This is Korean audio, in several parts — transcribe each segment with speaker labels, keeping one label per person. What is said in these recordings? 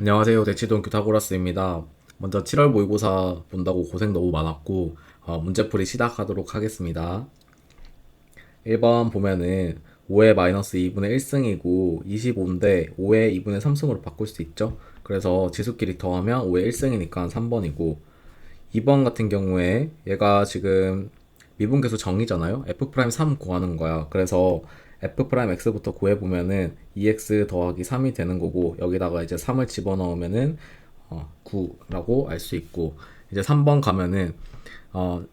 Speaker 1: 안녕하세요. 대치동 규타고라스입니다. 먼저 7월 모의고사 본다고 고생 너무 많았고, 문제풀이 시작하도록 하겠습니다. 1번 보면은 5의 마이너스 2분의 1승이고 25인데 5의 2분의 3승으로 바꿀 수 있죠. 그래서 지수끼리 더하면 5의 1승이니까 3번이고, 2번 같은 경우에 얘가 지금 미분계수 정의잖아요. F'3 구하는 거야. 그래서 F'X부터 구해보면은 2X 더하기 3이 되는 거고, 여기다가 이제 3을 집어넣으면은 9라고 알 수 있고, 이제 3번 가면은 어,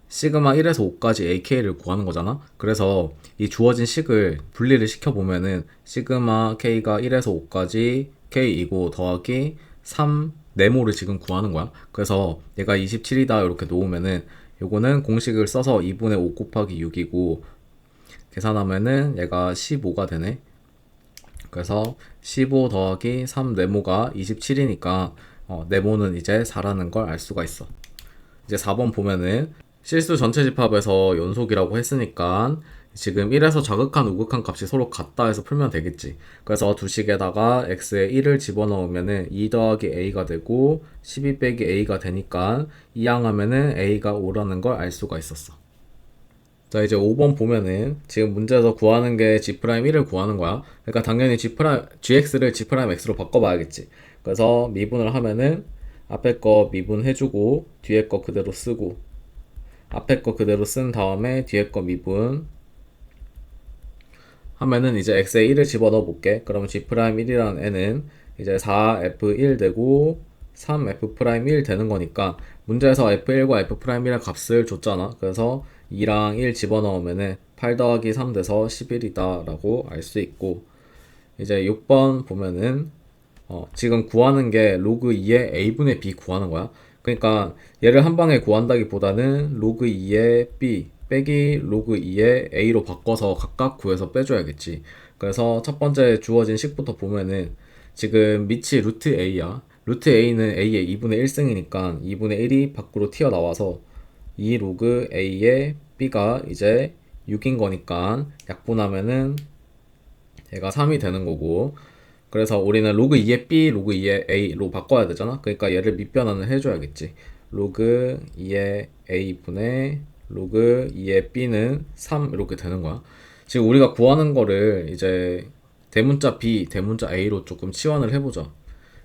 Speaker 1: 시그마 1에서 5까지 AK를 구하는 거잖아. 그래서 이 주어진 식을 분리를 시켜보면은 시그마 K가 1에서 5까지 K이고 더하기 3 네모를 지금 구하는 거야. 그래서 얘가 27이다 이렇게 놓으면은 요거는 공식을 써서 2분의 5 곱하기 6이고 계산하면은 얘가 15가 되네. 그래서 15 더하기 3 네모가 27이니까 네모는 이제 4라는 걸 알 수가 있어. 이제 4번 보면은 실수 전체 집합에서 연속이라고 했으니까 지금 1에서 자극한 우극한 값이 서로 같다 해서 풀면 되겠지. 그래서 두 식에다가 x에 1을 집어넣으면은 2 더하기 a가 되고 12 빼기 a가 되니까 이항하면은 a가 5라는 걸 알 수가 있었어. 자, 이제 5번 보면은 지금 문제에서 구하는 게 g'1을 구하는 거야. 그러니까 당연히 gx를 g'x로 바꿔봐야겠지. 그래서 미분을 하면은 앞에 거 미분해주고 뒤에 거 그대로 쓰고 앞에 거 그대로 쓴 다음에 뒤에 거 미분 하면은 이제 x에 1을 집어넣어 볼게. 그러면 g'1이라는 애는 이제 4f1 되고 3f'1 되는 거니까 문제에서 f1과 f'1의 값을 줬잖아. 그래서 2랑 1 집어넣으면은 8 더하기 3 돼서 11이다 라고 알 수 있고, 이제 6번 보면은 지금 구하는 게 로그 2의 a분의 b 구하는 거야. 그러니까 얘를 한 방에 구한다기보다는 로그 2의 b 빼기 로그 2의 a로 바꿔서 각각 구해서 빼줘야겠지. 그래서 첫 번째 주어진 식부터 보면은 지금 밑이 루트 a야. 루트 a는 a의 2분의 1승이니까 2분의 1이 밖으로 튀어나와서 2 로그 a의 b가 이제 6인 거니까 약분하면은 얘가 3이 되는 거고, 그래서 우리는 로그 2의 b, 로그 2의 a로 바꿔야 되잖아. 그러니까 얘를 밑변환을 해줘야겠지. 로그 2의 a 분의 로그 2의 b는 3 이렇게 되는 거야. 지금 우리가 구하는 거를 이제 대문자 b, 대문자 a로 조금 치환을 해보자.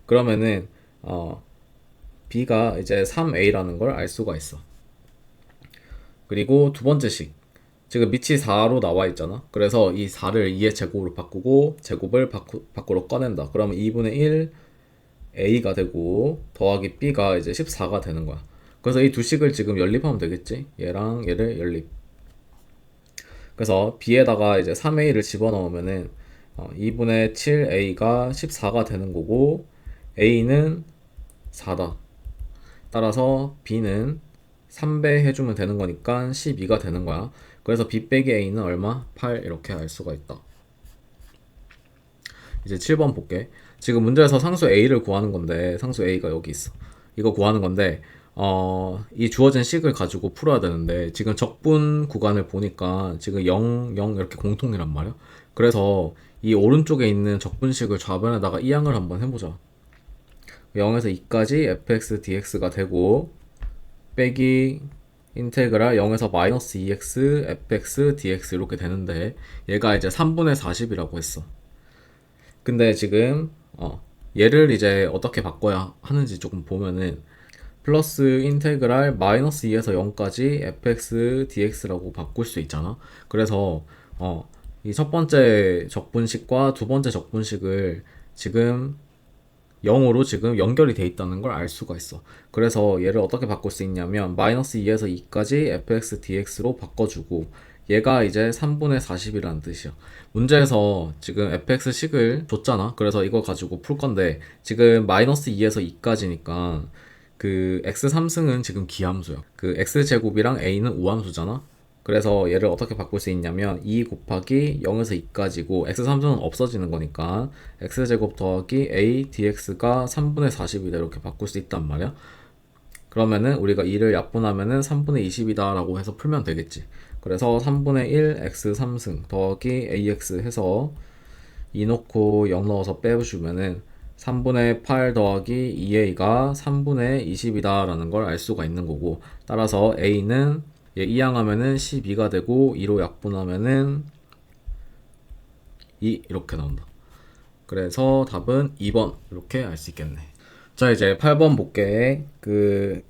Speaker 1: 그러면은 b가 이제 3a라는 걸 알 수가 있어. 그리고 두 번째 식. 지금 밑이 4로 나와 있잖아. 그래서 이 4를 2의 제곱으로 바꾸고 제곱을 밖으로 꺼낸다. 그러면 2분의 1 a가 되고 더하기 b가 이제 14가 되는 거야. 그래서 이 두 식을 지금 연립하면 되겠지. 얘랑 얘를 연립. 그래서 b에다가 이제 3a를 집어넣으면은 2분의 7a가 14가 되는 거고 a는 4다. 따라서 b는 3배 해주면 되는 거니까 12가 되는 거야. 그래서 b 빼기 a는 얼마? 8 이렇게 알 수가 있다. 이제 7번 볼게. 지금 문제에서 상수 a를 구하는 건데 상수 a가 여기 있어. 이거 구하는 건데 이 주어진 식을 가지고 풀어야 되는데 지금 적분 구간을 보니까 지금 0, 0 이렇게 공통이란 말이야. 그래서 이 오른쪽에 있는 적분식을 좌변에다가 이항을 한번 해보자. 0에서 2까지 fx dx가 되고 빼기 인테그랄 0에서 마이너스 2x fx dx 이렇게 되는데 얘가 이제 3분의 40이라고 했어. 근데 지금 얘를 이제 어떻게 바꿔야 하는지 조금 보면은 플러스 인테그랄 마이너스 2에서 0까지 fx dx라고 바꿀 수 있잖아. 그래서 이 첫 번째 적분식과 두 번째 적분식을 지금 0으로 지금 연결이 돼 있다는 걸 알 수가 있어. 그래서 얘를 어떻게 바꿀 수 있냐면 마이너스 2에서 2까지 fx dx로 바꿔주고 얘가 이제 3분의 40이라는 뜻이야. 문제에서 지금 fx식을 줬잖아. 그래서 이거 가지고 풀 건데 지금 마이너스 2에서 2까지니까 그 x 3승은 지금 기함수야. 그 x제곱이랑 a는 우함수잖아. 그래서 얘를 어떻게 바꿀 수 있냐면 2 곱하기 0에서 2까지고 x3승은 없어지는 거니까 x제곱 더하기 a dx가 3분의 40이다 이렇게 바꿀 수 있단 말이야. 그러면은 우리가 2를 약분하면은 3분의 20이다 라고 해서 풀면 되겠지. 그래서 3분의 1 x 3승 더하기 ax 해서 2 넣고 0 넣어서 빼주면은 3분의 8 더하기 2a가 3분의 20이다 라는 걸 알 수가 있는 거고, 따라서 a는 이항하면은 12가 되고 2로 약분하면은 2 이렇게 나온다. 그래서 답은 2번 이렇게 알 수 있겠네. 자, 이제 8번 볼게.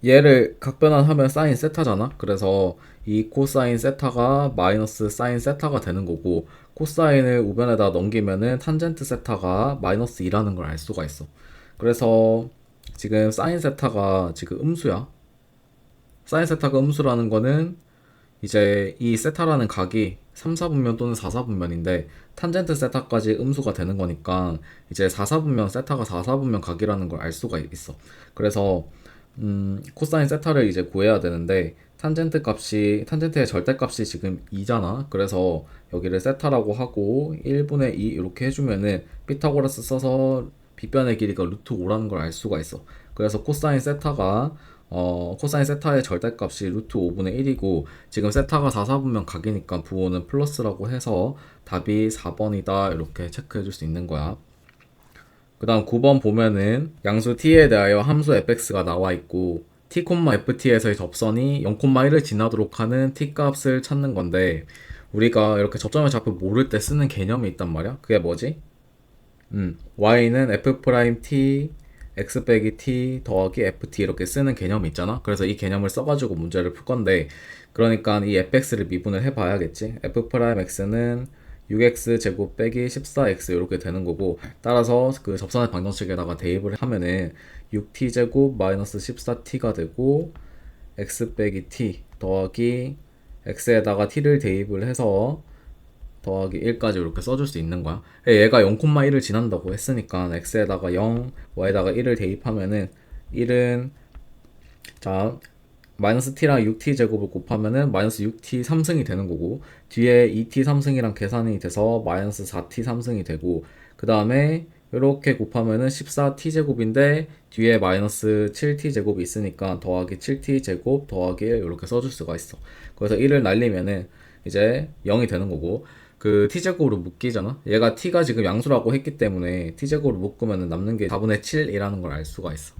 Speaker 1: 얘를 각변환하면 사인 세타잖아. 그래서 이 코사인 세타가 마이너스 사인 세타가 되는 거고, 코사인을 우변에다 넘기면은 탄젠트 세타가 마이너스 2라는 걸 알 수가 있어. 그래서 지금 사인 세타가 지금 음수야. 사인 세타가 음수라는 거는 이제 이 세타라는 각이 3, 4분면 또는 4, 4분면인데 탄젠트 세타까지 음수가 되는 거니까 이제 4, 4분면 세타가 4, 4분면 각이라는 걸 알 수가 있어. 그래서 코사인 세타를 이제 구해야 되는데 탄젠트의 절대값이 지금 2잖아. 그래서 여기를 세타라고 하고 1분의 2 이렇게 해주면은 피타고라스 써서 빗변의 길이가 루트 5라는 걸 알 수가 있어. 그래서 코사인 세타의 절대값이 루트 5분의 1이고 지금 세타가 4, 4분면 각이니까 부호는 플러스라고 해서 답이 4번이다 이렇게 체크해 줄 수 있는 거야. 그 다음 9번 보면은 양수 t에 대하여 함수 fx가 나와 있고 t, ft에서의 접선이 0,1을 지나도록 하는 t 값을 찾는 건데, 우리가 이렇게 접점의 좌표 모를 때 쓰는 개념이 있단 말이야. 그게 뭐지? y는 f'(t) x 빼기 t 더하기 ft 이렇게 쓰는 개념이 있잖아. 그래서 이 개념을 써가지고 문제를 풀 건데, 그러니까 이 fx를 미분을 해봐야겠지. f'x는 6x 제곱 빼기 14x 이렇게 되는 거고, 따라서 그 접선의 방정식에다가 대입을 하면은 6t 제곱 마이너스 14t가 되고 x 빼기 t 더하기 x에다가 t를 대입을 해서 더하기 1까지 이렇게 써줄 수 있는 거야. 얘가 0,1을 지난다고 했으니까 x에다가 0, y에다가 1을 대입하면은 1은 자 마이너스 t랑 6t 제곱을 곱하면은 마이너스 6t 3승이 되는 거고, 뒤에 2t 3승이랑 계산이 돼서 마이너스 4t 3승이 되고, 그 다음에 이렇게 곱하면은 14t 제곱인데 뒤에 마이너스 7t 제곱이 있으니까 더하기 7t 제곱 더하기 1 이렇게 써줄 수가 있어. 그래서 1을 날리면은 이제 0이 되는 거고, 그 t제곱으로 묶이잖아. 얘가 t가 지금 양수라고 했기 때문에 t제곱으로 묶으면 남는 게 4분의 7이라는 걸 알 수가 있어.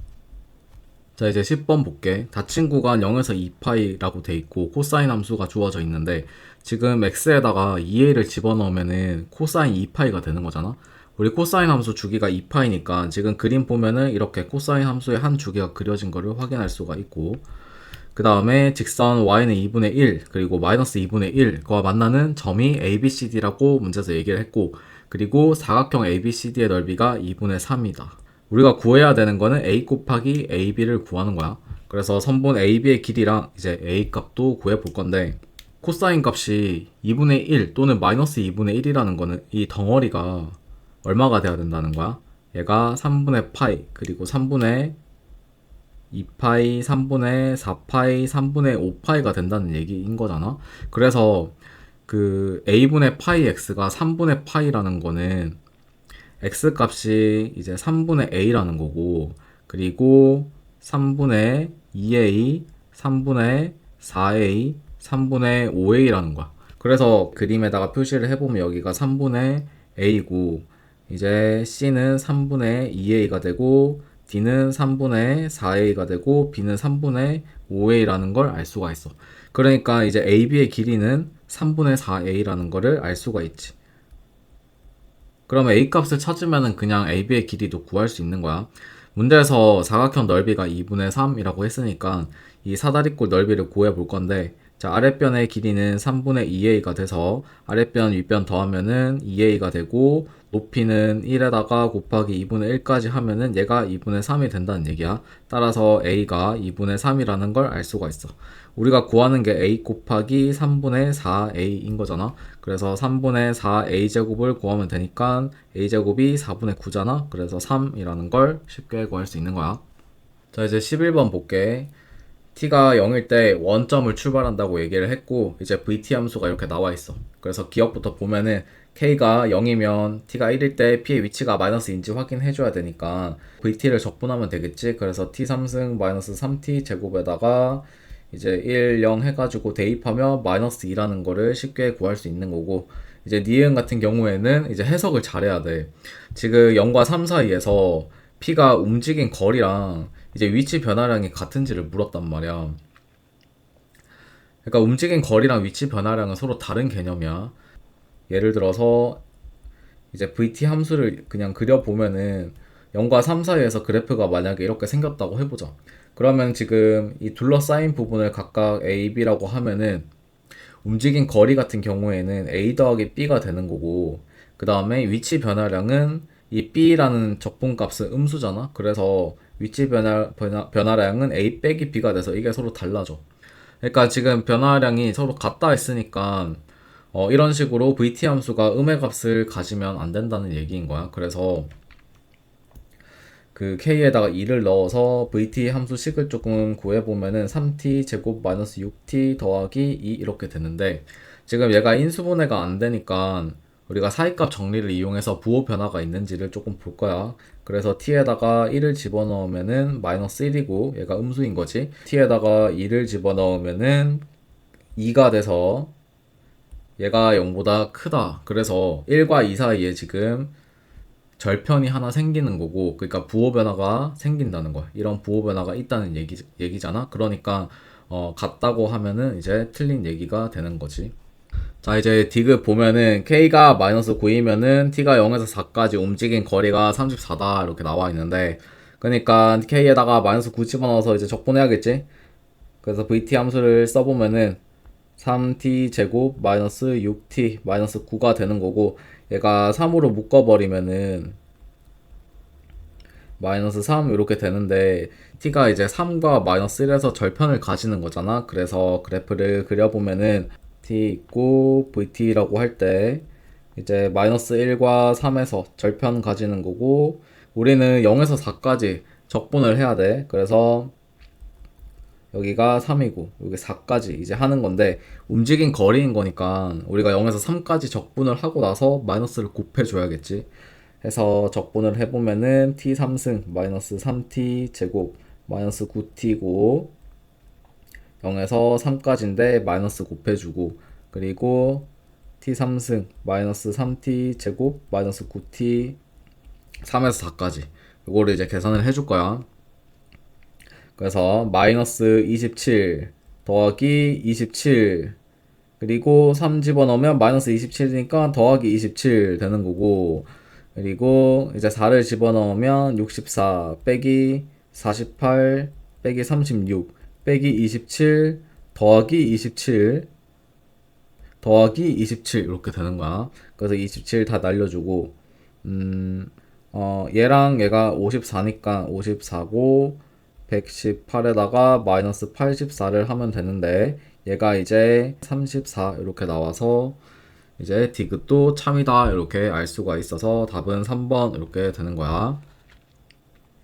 Speaker 1: 자, 이제 10번 볼게. 닫힌 구간 0에서 2파이라고 돼 있고 코사인 함수가 주어져 있는데, 지금 x에다가 2a를 집어넣으면은 코사인 2파이가 되는 거잖아. 우리 코사인 함수 주기가 2파이니까 지금 그림 보면은 이렇게 코사인 함수의 한 주기가 그려진 거를 확인할 수가 있고, 그 다음에 직선 y는 2분의 1 그리고 마이너스 2분의 1과 만나는 점이 ABCD라고 문제에서 얘기를 했고, 그리고 사각형 ABCD의 넓이가 2분의 3이다. 우리가 구해야 되는 거는 A 곱하기 AB를 구하는 거야. 그래서 선분 AB의 길이랑 이제 A 값도 구해 볼 건데, 코사인 값이 2분의 1 또는 마이너스 2분의 1이라는 거는 이 덩어리가 얼마가 돼야 된다는 거야? 얘가 3분의 파이 그리고 3분의 2파이, 3분의 4파이, 3분의 5파이가 된다는 얘기인 거잖아. 그래서 그 a분의 파이 x가 3분의 파이라는 거는 x 값이 이제 3분의 a라는 거고, 그리고 3분의 2a, 3분의 4a, 3분의 5a라는 거야. 그래서 그림에다가 표시를 해보면 여기가 3분의 a고, 이제 c는 3분의 2a가 되고 D는 3분의 4a가 되고 B는 3분의 5a라는 걸 알 수가 있어. 그러니까 이제 AB의 길이는 3분의 4a라는 거를 알 수가 있지. 그러면 A 값을 찾으면 그냥 AB의 길이도 구할 수 있는 거야. 문제에서 사각형 넓이가 2분의 3이라고 했으니까 이 사다리꼴 넓이를 구해 볼 건데, 자, 아랫변의 길이는 3분의 2a가 돼서 아랫변 윗변 더하면은 2a가 되고, 높이는 1에다가 곱하기 2분의 1까지 하면은 얘가 2분의 3이 된다는 얘기야. 따라서 a가 2분의 3이라는 걸 알 수가 있어. 우리가 구하는 게 a 곱하기 3분의 4a인 거잖아. 그래서 3분의 4a 제곱을 구하면 되니까 a 제곱이 4분의 9잖아. 그래서 3이라는 걸 쉽게 구할 수 있는 거야. 자, 이제 11번 볼게. t가 0일 때 원점을 출발한다고 얘기를 했고, 이제 vt 함수가 이렇게 나와 있어. 그래서 기억부터 보면은 k가 0이면 t가 1일 때 p의 위치가 마이너스인지 확인해 줘야 되니까 vt를 적분하면 되겠지. 그래서 t 3승 마이너스 3t 제곱에다가 이제 1, 0 해가지고 대입하면 마이너스 2라는 거를 쉽게 구할 수 있는 거고, 이제 니은 같은 경우에는 이제 해석을 잘해야 돼. 지금 0과 3 사이에서 P가 움직인 거리랑 이제 위치 변화량이 같은지를 물었단 말이야. 그러니까 움직인 거리랑 위치 변화량은 서로 다른 개념이야. 예를 들어서 이제 VT 함수를 그냥 그려보면은 0과 3 사이에서 그래프가 만약에 이렇게 생겼다고 해보자. 그러면 지금 이 둘러싸인 부분을 각각 A, B라고 하면은 움직인 거리 같은 경우에는 A 더하기 B가 되는 거고, 그 다음에 위치 변화량은 이 B라는 적분값은 음수잖아. 그래서 위치 변화량은 A 빼기 B가 돼서 이게 서로 달라져. 그러니까 지금 변화량이 서로 같다 했으니까 이런 식으로 VT 함수가 음의 값을 가지면 안 된다는 얘기인 거야. 그래서 그 k에다가 2를 넣어서 vt 함수식을 조금 구해보면은 3t 제곱 마이너스 6t 더하기 2 이렇게 되는데, 지금 얘가 인수분해가 안 되니까 우리가 사이값 정리를 이용해서 부호 변화가 있는지를 조금 볼 거야. 그래서 t에다가 1을 집어넣으면은 마이너스 1이고 얘가 음수인 거지. t에다가 2를 집어넣으면은 2가 돼서 얘가 0보다 크다. 그래서 1과 2 사이에 지금 절편이 하나 생기는 거고, 그러니까 부호 변화가 생긴다는 거야. 이런 부호 변화가 있다는 얘기잖아. 그러니까 같다고 하면은 이제 틀린 얘기가 되는 거지. 자, 이제 디귿 보면은 k가 마이너스 9이면은 t가 0에서 4까지 움직인 거리가 34다 이렇게 나와 있는데, 그러니까 k에다가 마이너스 9 집어넣어서 이제 적분해야겠지. 그래서 vt 함수를 써보면은 3t 제곱 마이너스 6t 마이너스 9가 되는 거고, 얘가 3으로 묶어버리면은 마이너스 3 이렇게 되는데, t가 이제 3과 마이너스 1에서 절편을 가지는 거잖아. 그래서 그래프를 그려보면은 t 있고 vt라고 할 때 이제 마이너스 1과 3에서 절편 가지는 거고, 우리는 0에서 4까지 적분을 해야 돼. 그래서 여기가 3이고 여기 4까지 이제 하는 건데, 움직인 거리인 거니까 우리가 0에서 3까지 적분을 하고 나서 마이너스를 곱해줘야겠지. 해서 적분을 해보면은 t 3승 마이너스 3t 제곱 마이너스 9t고, 0에서 3까지인데 마이너스 곱해주고, 그리고 t 3승 마이너스 3t 제곱 마이너스 9t 3에서 4까지 이거를 이제 계산을 해줄 거야. 그래서 마이너스 27 더하기 27, 그리고 3 집어넣으면 마이너스 27이니까 더하기 27 되는 거고, 그리고 이제 4를 집어넣으면 64 빼기 48 빼기 36 빼기 27 더하기 27 더하기 27 이렇게 되는 거야. 그래서 27 다 날려주고, 얘랑 얘가 54니까 54고, 118에다가 마이너스 84를 하면 되는데, 얘가 이제 34 이렇게 나와서 이제 디귿도 참이다 이렇게 알 수가 있어서 답은 3번 이렇게 되는 거야.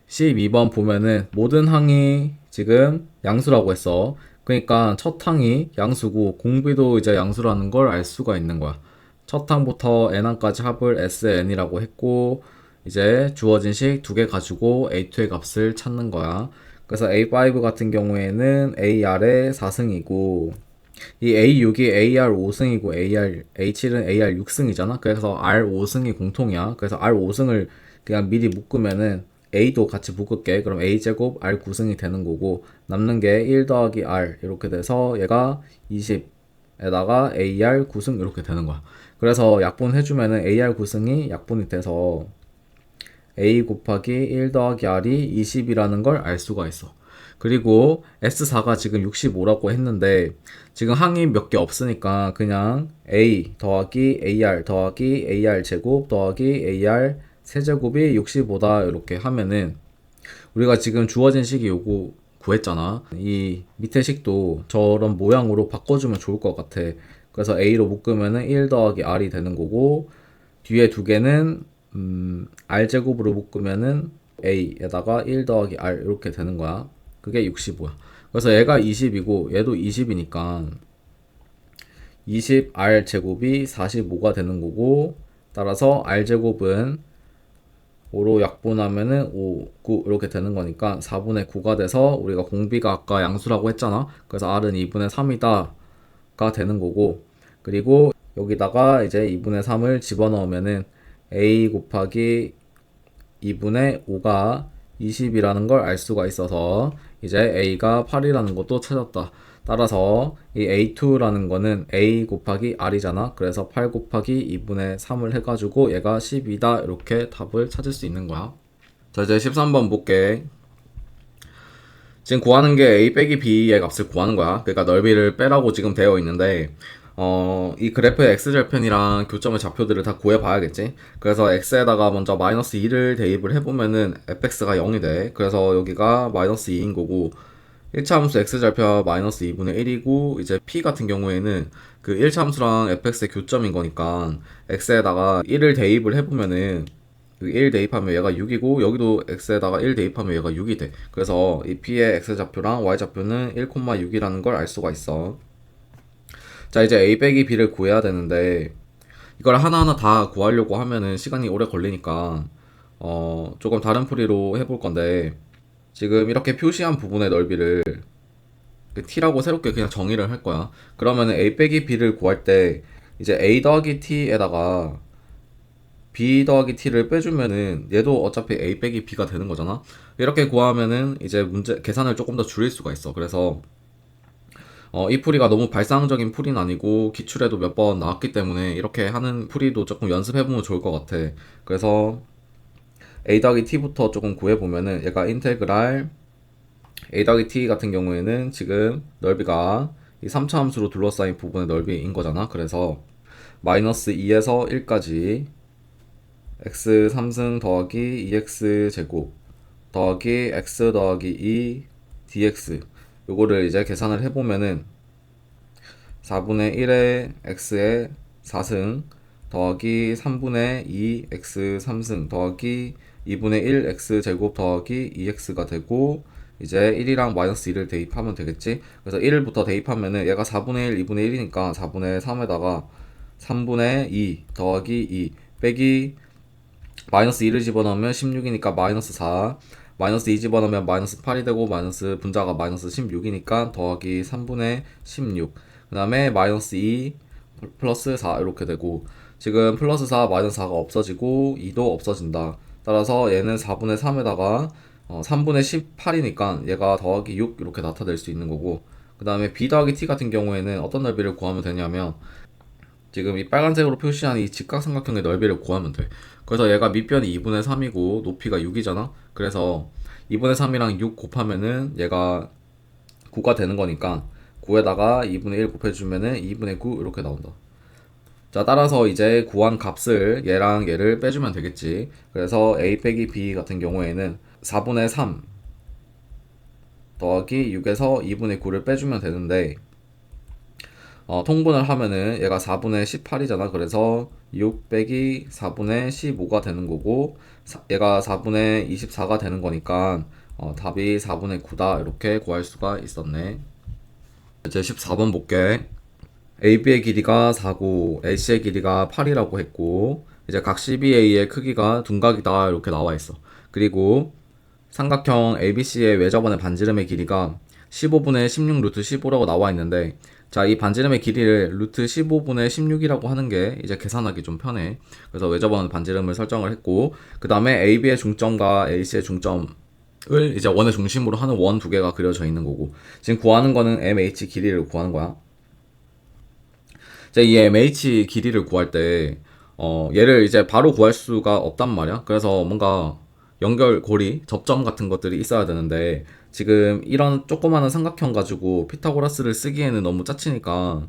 Speaker 1: 12번 보면은 모든 항이 지금 양수라고 했어. 그러니까 첫 항이 양수고 공비도 이제 양수라는 걸 알 수가 있는 거야. 첫 항부터 n항까지 합을 sn이라고 했고, 이제 주어진 식 두 개 가지고 a2의 값을 찾는 거야. 그래서 a5 같은 경우에는 ar의 4승이고, 이 A6이 AR 5승이고 A7은 AR 6승이잖아. 그래서 R 5승이 공통이야. 그래서 R 5승을 그냥 미리 묶으면은 A도 같이 묶을게. 그럼 A제곱 R 9승이 되는 거고, 남는 게 1 더하기 R 이렇게 돼서 얘가 20에다가 AR 9승 이렇게 되는 거야. 그래서 약분해주면은 AR 9승이 약분이 돼서 A 곱하기 1 더하기 R이 20이라는 걸 알 수가 있어. 그리고 S4가 지금 65라고 했는데, 지금 항이 몇 개 없으니까 그냥 A 더하기 AR 더하기 AR 제곱 더하기 AR 세제곱이 65다 이렇게 하면은, 우리가 지금 주어진 식이 요거 구했잖아. 이 밑에 식도 저런 모양으로 바꿔주면 좋을 것 같아. 그래서 A로 묶으면은 1 더하기 R이 되는 거고, 뒤에 두 개는 R제곱으로 묶으면은 A에다가 1 더하기 R 이렇게 되는 거야. 그게 65야. 그래서 얘가 20이고 얘도 20이니까 20R 제곱이 45가 되는 거고, 따라서 R 제곱은 5로 약분하면은 5, 9 이렇게 되는 거니까 4분의 9가 돼서, 우리가 공비가 아까 양수라고 했잖아. 그래서 R은 2분의 3이다가 되는 거고, 그리고 여기다가 이제 2분의 3을 집어넣으면은 a 곱하기 2분의 5가 20이라는 걸 알 수가 있어서 이제 a가 8이라는 것도 찾았다. 따라서 이 a2라는 거는 a 곱하기 r이잖아. 그래서 8 곱하기 2분의 3을 해가지고 얘가 12다. 이렇게 답을 찾을 수 있는 거야. 자, 이제 13번 볼게. 지금 구하는 게 a 빼기 b의 값을 구하는 거야. 그러니까 넓이를 빼라고 지금 되어 있는데 이 그래프의 x절편이랑 교점의 좌표들을 다 구해봐야겠지. 그래서 x에다가 먼저 마이너스 2를 대입을 해보면은 fx가 0이 돼. 그래서 여기가 마이너스 2인 거고 1차 함수 x절편 마이너스 2분의 1이고 이제 p 같은 경우에는 그 1차 함수랑 fx의 교점인 거니까 x에다가 1을 대입을 해보면은 1 대입하면 얘가 6이고 여기도 x에다가 1 대입하면 얘가 6이 돼. 그래서 이 p의 x좌표랑 y좌표는 1,6이라는 걸 알 수가 있어. 자, 이제 a 빼기 b를 구해야 되는데 이걸 하나하나 다 구하려고 하면은 시간이 오래 걸리니까 조금 다른 풀이로 해볼 건데 지금 이렇게 표시한 부분의 넓이를 그 t라고 새롭게 그냥 정의를 할 거야. 그러면은 a 빼기 b를 구할 때 이제 a 더하기 t에다가 b 더하기 t를 빼주면은 얘도 어차피 a 빼기 b가 되는 거잖아. 이렇게 구하면은 이제 문제 계산을 조금 더 줄일 수가 있어. 그래서 이 풀이가 너무 발상적인 풀이는 아니고 기출에도 몇 번 나왔기 때문에 이렇게 하는 풀이도 조금 연습해보면 좋을 것 같아. 그래서 a 더하기 t부터 조금 구해보면은 얘가 인테그랄 a 더하기 t 같은 경우에는 지금 넓이가 이 3차 함수로 둘러싸인 부분의 넓이인 거잖아. 그래서 마이너스 2에서 1까지 x 3승 더하기 2x 제곱 더하기 x 더하기 2 dx 요거를 이제 계산을 해보면은 4분의 1의 x의 4승 더하기 3분의 2 x 3승 더하기 2분의 1 x 제곱 더하기 2x가 되고 이제 1이랑 마이너스 2를 대입하면 되겠지. 그래서 1부터 대입하면은 얘가 4분의 1 2분의 1이니까 4분의 3에다가 3분의 2 더하기 2 빼기 마이너스 2를 집어넣으면 16이니까 마이너스 4 마이너스 2 집어넣으면 마이너스 8이 되고 마이너스 분자가 마이너스 16이니까 더하기 3분의 16 그 다음에 마이너스 2 플러스 4 이렇게 되고 지금 플러스 4 마이너스 4가 없어지고 2도 없어진다. 따라서 얘는 4분의 3에다가 3분의 18이니까 얘가 더하기 6 이렇게 나타낼 수 있는 거고 그 다음에 b 더하기 t 같은 경우에는 어떤 넓이를 구하면 되냐면 지금 이 빨간색으로 표시한 이 직각삼각형의 넓이를 구하면 돼. 그래서 얘가 밑변이 2분의 3이고 높이가 6이잖아. 그래서 2분의 3이랑 6 곱하면은 얘가 9가 되는 거니까 9에다가 2분의 1 곱해주면은 2분의 9 이렇게 나온다. 자, 따라서 이제 구한 값을 얘랑 얘를 빼주면 되겠지. 그래서 a 빼기 b 같은 경우에는 4분의 3 더하기 6에서 2분의 9를 빼주면 되는데 통분을 하면은 얘가 4분의 18이잖아. 그래서 6 빼기 4분의 15가 되는 거고 얘가 4분의 24가 되는 거니까 답이 4분의 9다 이렇게 구할 수가 있었네. 이제 14번 볼게. AB의 길이가 4고 AC의 길이가 8이라고 했고 이제 각 CBA의 크기가 둔각이다 이렇게 나와 있어. 그리고 삼각형 ABC의 외접원의 반지름의 길이가 15분의 16 루트 15라고 나와 있는데 자, 이 반지름의 길이를 루트 15분의 16이라고 하는 게 이제 계산하기 좀 편해. 그래서 외접원 반지름을 설정을 했고 그 다음에 AB의 중점과 AC의 중점을 이제 원의 중심으로 하는 원 두 개가 그려져 있는 거고 지금 구하는 거는 MH 길이를 구하는 거야. 이 MH 길이를 구할 때 얘를 이제 바로 구할 수가 없단 말이야. 그래서 뭔가 연결고리, 접점 같은 것들이 있어야 되는데 지금 이런 조그마한 삼각형 가지고 피타고라스를 쓰기에는 너무 짜치니까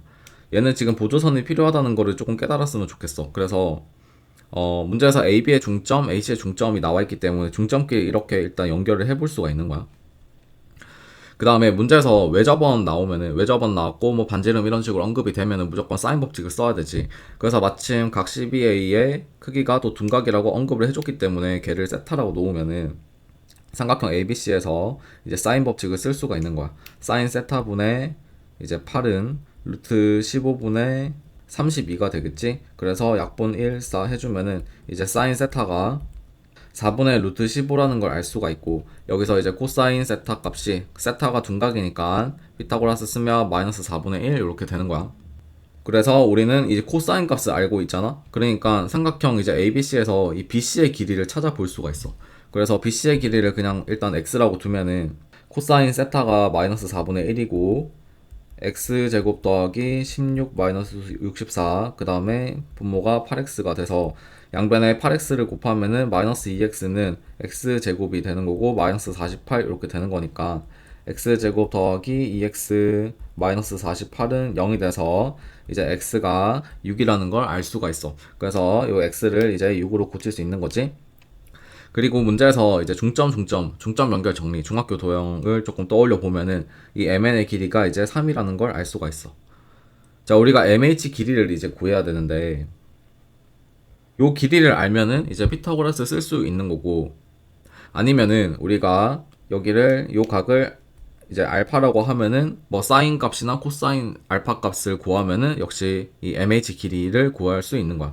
Speaker 1: 얘는 지금 보조선이 필요하다는 거를 조금 깨달았으면 좋겠어. 그래서 문제에서 AB의 중점, H의 중점이 나와 있기 때문에 중점끼리 이렇게 일단 연결을 해볼 수가 있는 거야. 그 다음에 문제에서 외접원 나오면은 외접원 나왔고 뭐 반지름 이런 식으로 언급이 되면은 무조건 사인 법칙을 써야 되지. 그래서 마침 각 CBA의 크기가 또 둔각이라고 언급을 해줬기 때문에 걔를 세타라고 놓으면은 삼각형 ABC에서 이제 사인 법칙을 쓸 수가 있는 거야. 사인 세타분의 이제 8은 루트 15분의 32가 되겠지. 그래서 약분 1, 4 해주면은 이제 사인 세타가 4분의 루트 15라는 걸 알 수가 있고 여기서 이제 코사인 세타 값이 세타가 둔각이니까 피타고라스 쓰면 마이너스 4분의 1 이렇게 되는 거야. 그래서 우리는 이제 코사인 값을 알고 있잖아. 그러니까 삼각형 이제 ABC에서 이 BC의 길이를 찾아볼 수가 있어. 그래서 BC의 길이를 그냥 일단 x라고 두면은 코사인 세타가 마이너스 4분의 1이고 x제곱 더하기 16 마이너스 64, 그 다음에 분모가 8x가 돼서 양변에 8x를 곱하면은 마이너스 2x는 x제곱이 되는 거고 마이너스 48 이렇게 되는 거니까 x제곱 더하기 2x 마이너스 48은 0이 돼서 이제 x가 6이라는 걸 알 수가 있어. 그래서 이 x를 이제 6으로 고칠 수 있는 거지. 그리고 문제에서 이제 중점 연결 정리, 중학교 도형을 조금 떠올려 보면은 이 MN의 길이가 이제 3이라는 걸 알 수가 있어. 자, 우리가 MH 길이를 이제 구해야 되는데, 요 길이를 알면은 이제 피타고라스 쓸 수 있는 거고, 아니면은 우리가 여기를 요 각을 이제 알파라고 하면은 뭐 사인 값이나 코사인 알파 값을 구하면은 역시 이 MH 길이를 구할 수 있는 거야.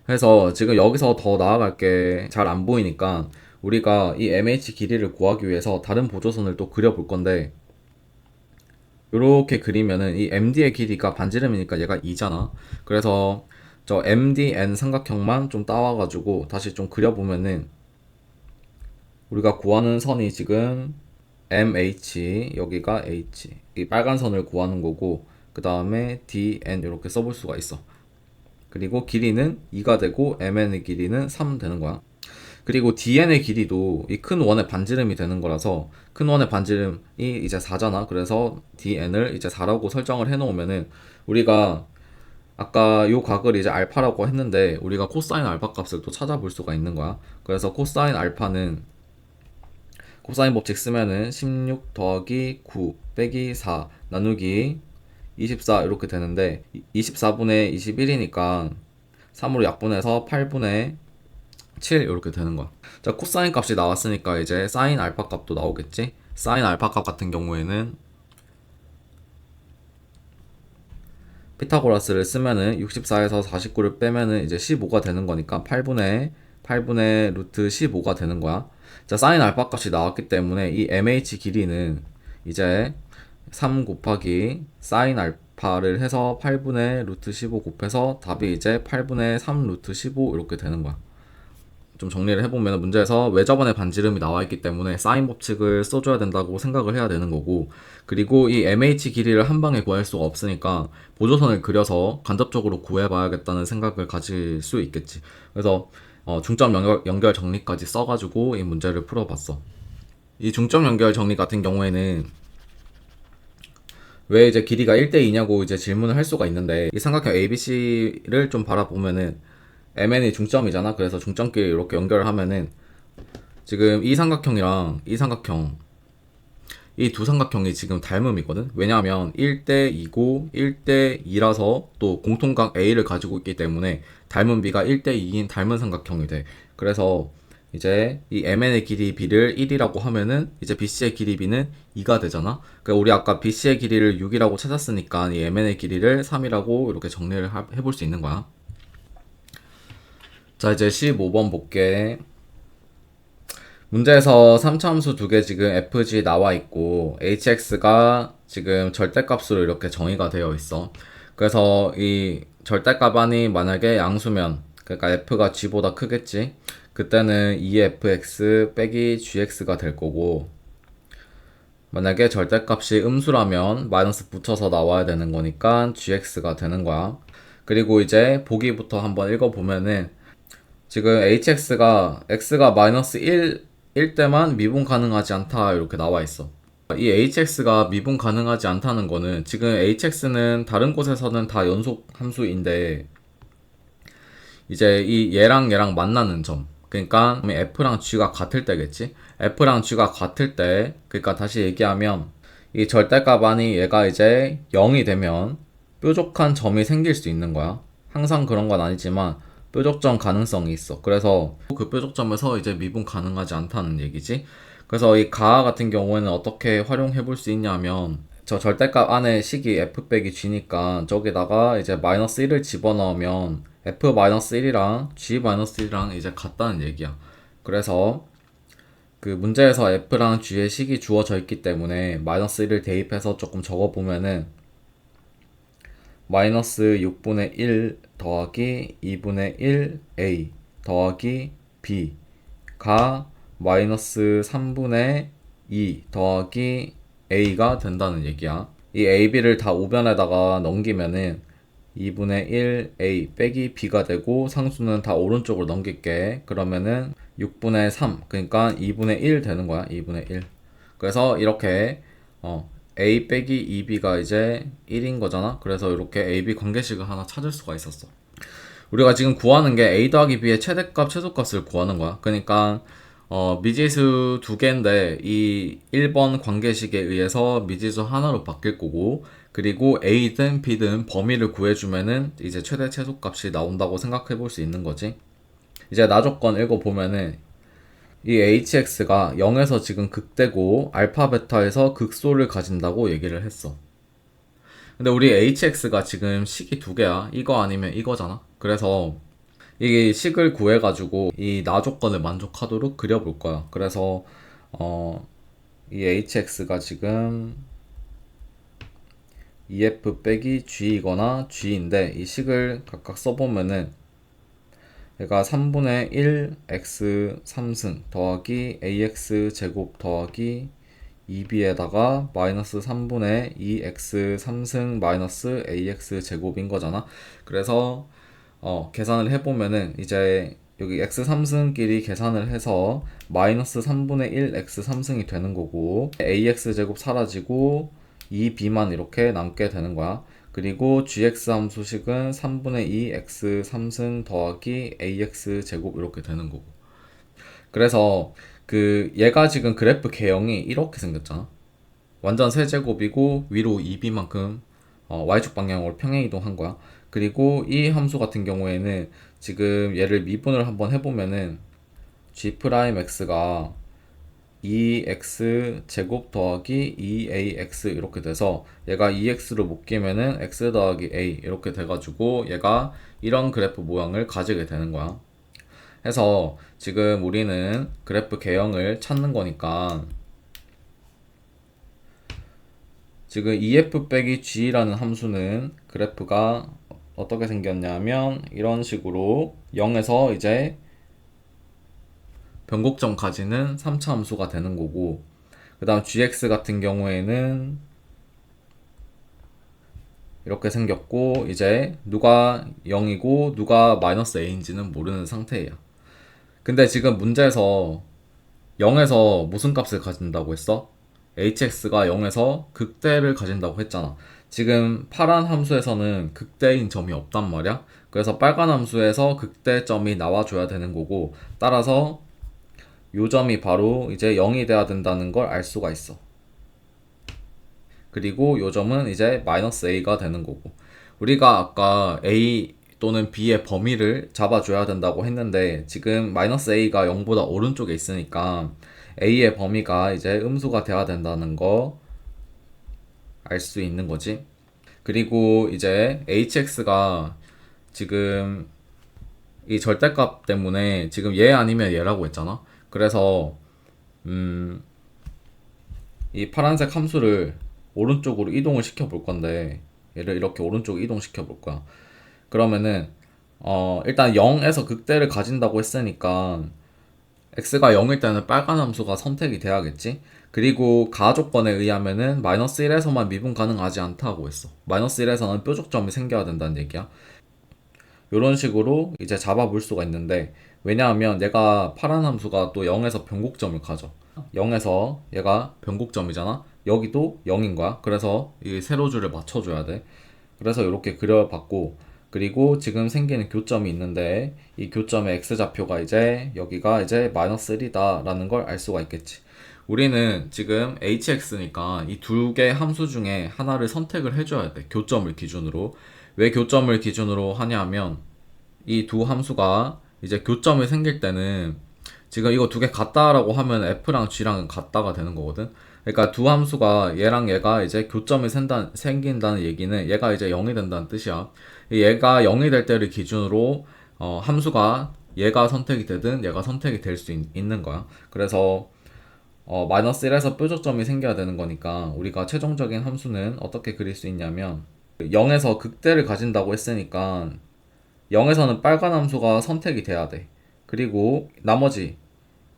Speaker 1: 그래서 지금 여기서 더 나아갈 게 잘 안 보이니까 우리가 이 MH 길이를 구하기 위해서 다른 보조선을 또 그려볼 건데, 이렇게 그리면은 이 MD의 길이가 반지름이니까 얘가 2잖아. 그래서 저 MDN 삼각형만 좀 따와가지고 다시 좀 그려보면은 우리가 구하는 선이 지금 MH, 여기가 H, 이 빨간 선을 구하는 거고, 그 다음에 DN 이렇게 써볼 수가 있어. 그리고 길이는 2가 되고 MN의 길이는 3 되는 거야. 그리고 DN의 길이도 이 큰 원의 반지름이 되는 거라서 큰 원의 반지름이 이제 4잖아. 그래서 DN을 이제 4라고 설정을 해 놓으면은 우리가 아까 요 각을 이제 알파라고 했는데 우리가 코사인 알파 값을 또 찾아볼 수가 있는 거야. 그래서 코사인 알파는 코사인 법칙 쓰면은 16 더하기 9 빼기 4 나누기 24 이렇게 되는데 24분의 21이니까 3으로 약분해서 8분의 7 이렇게 되는 거야. 자, 코사인 값이 나왔으니까 이제 사인 알파 값도 나오겠지? 사인 알파 값 같은 경우에는 피타고라스를 쓰면은 64에서 49를 빼면은 이제 15가 되는 거니까 8분의 루트 15가 되는 거야. 자, 사인 알파 값이 나왔기 때문에 이 MH 길이는 이제 3 곱하기 사인 알파를 해서 8분의 루트 15 곱해서 답이 이제 8분의 3 루트 15 이렇게 되는 거야. 좀 정리를 해보면 문제에서 외접원의 반지름이 나와 있기 때문에 사인 법칙을 써줘야 된다고 생각을 해야 되는 거고, 그리고 이 MH 길이를 한 방에 구할 수가 없으니까 보조선을 그려서 간접적으로 구해봐야겠다는 생각을 가질 수 있겠지. 그래서 중점 연결 정리까지 써가지고 이 문제를 풀어봤어. 이 중점 연결 정리 같은 경우에는 왜 이제 길이가 1대2냐고 이제 질문을 할 수가 있는데, 이 삼각형 ABC를 좀 바라보면은 MN이 중점이잖아. 그래서 중점끼리 이렇게 연결을 하면은 지금 이 삼각형이랑 이 삼각형, 이 두 삼각형이 지금 닮음이거든. 왜냐하면 1대2고 1대2라서 또 공통각 A를 가지고 있기 때문에 닮은 B가 1대2인 닮은 삼각형이 돼. 그래서 이제 이 MN의 길이 B를 1이라고 하면은 이제 BC의 길이 B는 2가 되잖아. 그러니까 우리 아까 BC의 길이를 6이라고 찾았으니까 이 MN의 길이를 3이라고 이렇게 정리를 해볼 수 있는 거야. 자, 이제 15번 볼게. 문제에서 3차함수 두 개 지금 fg 나와 있고 hx가 지금 절대값으로 이렇게 정의가 되어 있어. 그래서 이 절대값안이 만약에 양수면, 그러니까 f가 g보다 크겠지. 그때는 2fx 빼기 gx가 될 거고, 만약에 절대값이 음수라면 마이너스 붙여서 나와야 되는 거니까 gx가 되는 거야. 그리고 이제 보기부터 한번 읽어보면은 지금 x가 마이너스 1일 때만 미분 가능하지 않다 이렇게 나와 있어. 이 hx가 미분 가능하지 않다는 거는 지금 hx는 다른 곳에서는 다 연속 함수인데 이제 이 얘랑 만나는 점, 그러니까 f랑 g가 같을 때겠지. f랑 g가 같을 때, 그러니까 다시 얘기하면 이 절대값 안이 얘가 이제 0이 되면 뾰족한 점이 생길 수 있는 거야. 항상 그런 건 아니지만 뾰족점 가능성이 있어. 그래서 그 뾰족점에서 이제 미분 가능하지 않다는 얘기지. 그래서 이 가하 같은 경우에는 어떻게 활용해 볼 수 있냐면 저 절대값 안에 식이 f 빼기 g니까 저기다가 이제 마이너스 1을 집어넣으면 f-1이랑 g-1이랑 이제 같다는 얘기야. 그래서 그 문제에서 f랑 g의 식이 주어져 있기 때문에 마이너스 1을 대입해서 조금 적어보면은 마이너스 6분의 1 더하기 2분의 1 a 더하기 b가 마이너스 3분의 2 더하기 a가 된다는 얘기야. 이 a, b를 다 우변에다가 넘기면은 2분의 1 a 빼기 b가 되고 상수는 다 오른쪽으로 넘길게. 그러면은 6분의 3, 그러니까 2분의 1 되는 거야. 2분의 1. 그래서 이렇게 a 빼기 2b가 이제 1인 거잖아. 그래서 이렇게 a, b 관계식을 하나 찾을 수가 있었어. 우리가 지금 구하는 게 a 더하기 b의 최대값, 최소값을 구하는 거야. 그러니까 미지수 두 개인데 이 1번 관계식에 의해서 미지수 하나로 바뀔 거고, 그리고 a든 b든 범위를 구해주면은 이제 최대 최소값이 나온다고 생각해 볼 수 있는 거지. 이제 나조건 읽어보면은 이 hx가 0에서 지금 극대고 알파 베타에서 극소를 가진다고 얘기를 했어. 근데 우리 hx가 지금 식이 두 개야. 이거 아니면 이거잖아. 그래서 이 식을 구해가지고 이 나조건을 만족하도록 그려볼 거야. 그래서 이 hx가 지금 ef 빼기 g이거나 g인데 이 식을 각각 써보면은 얘가 3분의 1 x 3승 더하기 ax 제곱 더하기 2b에다가 마이너스 3분의 2x 3승 마이너스 ax 제곱인 거잖아. 그래서 계산을 해보면은 이제 여기 x 3승끼리 계산을 해서 마이너스 3분의 1 x 3승이 되는 거고, ax 제곱 사라지고 2b만 이렇게 남게 되는 거야. 그리고 gx 함수식은 3분의 2 x 3승 더하기 ax 제곱 이렇게 되는 거고. 그래서 얘가 지금 그래프 개형이 이렇게 생겼잖아. 완전 세제곱이고 위로 2b만큼 y축 방향으로 평행 이동한 거야. 그리고 이 함수 같은 경우에는 지금 얘를 미분을 한번 해보면은 g'x가 2x 제곱 더하기 2ax 이렇게 돼서 얘가 2x로 묶이면은 x 더하기 a 이렇게 돼가지고 얘가 이런 그래프 모양을 가지게 되는 거야. 해서 지금 우리는 그래프 개형을 찾는 거니까 지금 EF 빼기 G라는 함수는 그래프가 어떻게 생겼냐면 이런 식으로 0에서 이제 변곡점 가지는 3차 함수가 되는 거고, 그 다음 GX 같은 경우에는 이렇게 생겼고, 이제 누가 0이고 누가 마이너스 A인지는 모르는 상태예요. 근데 지금 문제에서 0에서 무슨 값을 가진다고 했어? hx가 0에서 극대를 가진다고 했잖아. 지금 파란 함수에서는 극대인 점이 없단 말이야. 그래서 빨간 함수에서 극대점이 나와줘야 되는 거고, 따라서 요 점이 바로 이제 0이 돼야 된다는 걸 알 수가 있어. 그리고 요 점은 이제 마이너스 a가 되는 거고, 우리가 아까 a 또는 b의 범위를 잡아줘야 된다고 했는데 지금 마이너스 a가 0보다 오른쪽에 있으니까 a의 범위가 이제 음수가 돼야 된다는 거 알 수 있는 거지. 그리고 이제 hx가 지금 이 절대값 때문에 지금 얘 아니면 얘라고 했잖아. 그래서 이 파란색 함수를 오른쪽으로 이동을 시켜 볼 건데, 얘를 이렇게 오른쪽으로 이동시켜 볼 거야. 그러면은 일단 0에서 극대를 가진다고 했으니까 x가 0일 때는 빨간 함수가 선택이 돼야겠지. 그리고 가조건에 의하면은 마이너스 1에서만 미분 가능하지 않다고 했어. 마이너스 1에서는 뾰족점이 생겨야 된다는 얘기야. 이런 식으로 이제 잡아볼 수가 있는데, 왜냐하면 얘가 파란 함수가 또 0에서 변곡점을 가져. 0에서 얘가 변곡점이잖아. 여기도 0인 거야. 그래서 이 세로줄을 맞춰줘야 돼. 그래서 이렇게 그려봤고, 그리고 지금 생기는 교점이 있는데 이 교점의 x좌표가 이제 여기가 이제 마이너스 1이다 라는 걸 알 수가 있겠지. 우리는 지금 hx니까 이 두 개 함수 중에 하나를 선택을 해줘야 돼. 교점을 기준으로. 왜 교점을 기준으로 하냐면 이 두 함수가 이제 교점이 생길 때는 지금 이거 두 개 같다라고 하면 f랑 g랑은 같다가 되는 거거든. 그러니까 두 함수가 얘랑 얘가 이제 교점이 생긴다는 얘기는 얘가 이제 0이 된다는 뜻이야. 얘가 0이 될 때를 기준으로 함수가 얘가 선택이 되든 얘가 선택이 될 수 있는 거야. 그래서 마이너스 1에서 뾰족점이 생겨야 되는 거니까 우리가 최종적인 함수는 어떻게 그릴 수 있냐면 0에서 극대를 가진다고 했으니까 0에서는 빨간 함수가 선택이 돼야 돼. 그리고 나머지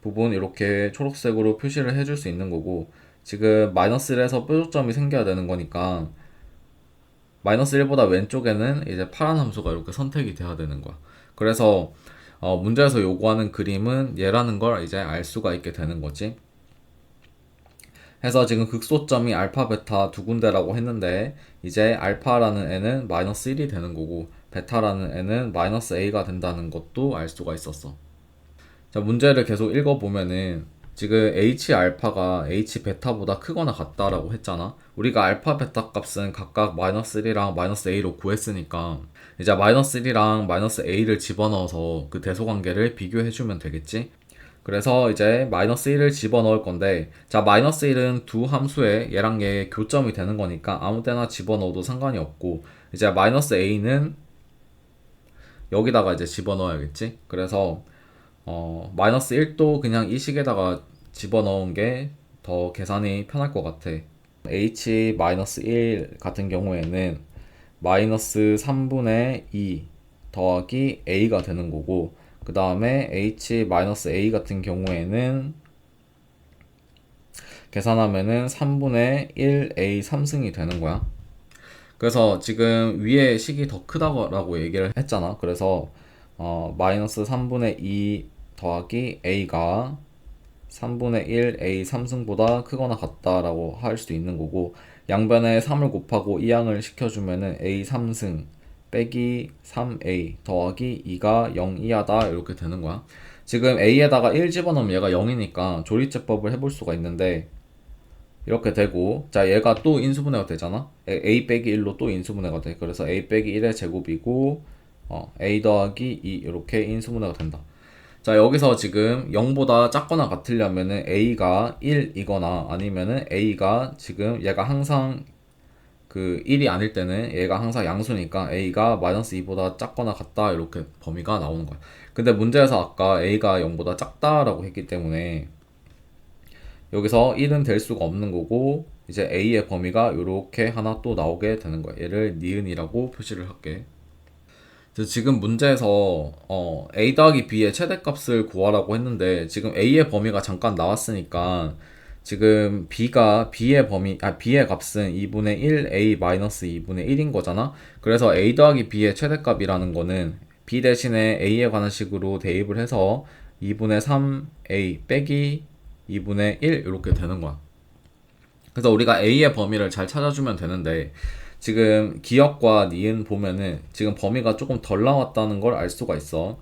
Speaker 1: 부분 이렇게 초록색으로 표시를 해줄 수 있는 거고, 지금 마이너스 1에서 뾰족점이 생겨야 되는 거니까 마이너스 1보다 왼쪽에는 이제 파란 함수가 이렇게 선택이 돼야 되는 거야. 그래서 문제에서 요구하는 그림은 얘라는 걸 이제 알 수가 있게 되는 거지. 해서 지금 극소점이 알파, 베타 두 군데라고 했는데, 이제 알파라는 애는 마이너스 1이 되는 거고 베타라는 애는 마이너스 a가 된다는 것도 알 수가 있었어. 자, 문제를 계속 읽어보면은 지금 h 알파가 h 베타보다 크거나 같다라고 했잖아. 우리가 알파, 베타 값은 각각 마이너스 1이랑 마이너스 a로 구했으니까 이제 마이너스 1이랑 마이너스 a를 집어넣어서 그 대소관계를 비교해주면 되겠지. 그래서 이제 마이너스 1을 집어넣을 건데, 자, 마이너스 1은 두 함수에 얘랑 얘 교점이 되는 거니까 아무 때나 집어넣어도 상관이 없고, 이제 마이너스 a는 여기다가 이제 집어넣어야겠지. 그래서 마이너스 1도 그냥 이 식에다가 집어넣은 게 더 계산이 편할 것 같아. h 마이너스 1 같은 경우에는 마이너스 3분의 2 더하기 a가 되는 거고, 그 다음에 h 마이너스 a 같은 경우에는 계산하면은 3분의 1a 3승이 되는 거야. 그래서 지금 위에 식이 더 크다고 얘기를 했잖아. 그래서 마이너스 3분의 2 더하기 a가 3분의 1 a 3승보다 크거나 같다라고 할 수 있는 거고, 양변에 3을 곱하고 이항을 시켜주면은 a 3승 빼기 3a 더하기 2가 0 이하다 이렇게 되는 거야. 지금 a에다가 1 집어넣으면 얘가 0이니까 조리제법을 해볼 수가 있는데, 이렇게 되고, 자, 얘가 또 인수분해가 되잖아. a 빼기 1로 또 인수분해가 돼. 그래서 a 빼기 1의 제곱이고 a 더하기 2 이렇게 인수분해가 된다. 자, 여기서 지금 0보다 작거나 같으려면은 a가 1이거나 아니면은 a가 지금 얘가 항상 그 1이 아닐 때는 얘가 항상 양수니까 a가 마이너스 2보다 작거나 같다 이렇게 범위가 나오는 거야. 근데 문제에서 아까 a가 0보다 작다라고 했기 때문에 여기서 1은 될 수가 없는 거고, 이제 a의 범위가 이렇게 하나 또 나오게 되는 거야. 얘를 니은이라고 표시를 할게. 지금 문제에서 a 더하기 b의 최대값을 구하라고 했는데, 지금 a의 범위가 잠깐 나왔으니까 지금 b의 값은 2분의 1 a 마이너스 2분의 1인 거잖아. 그래서 a 더하기 b의 최대값이라는 거는 b 대신에 a에 관한 식으로 대입을 해서 2분의 3a 빼기 2분의 1 이렇게 되는 거야. 그래서 우리가 a의 범위를 잘 찾아주면 되는데, 지금 기역과 니은 보면은 지금 범위가 조금 덜 나왔다는 걸 알 수가 있어.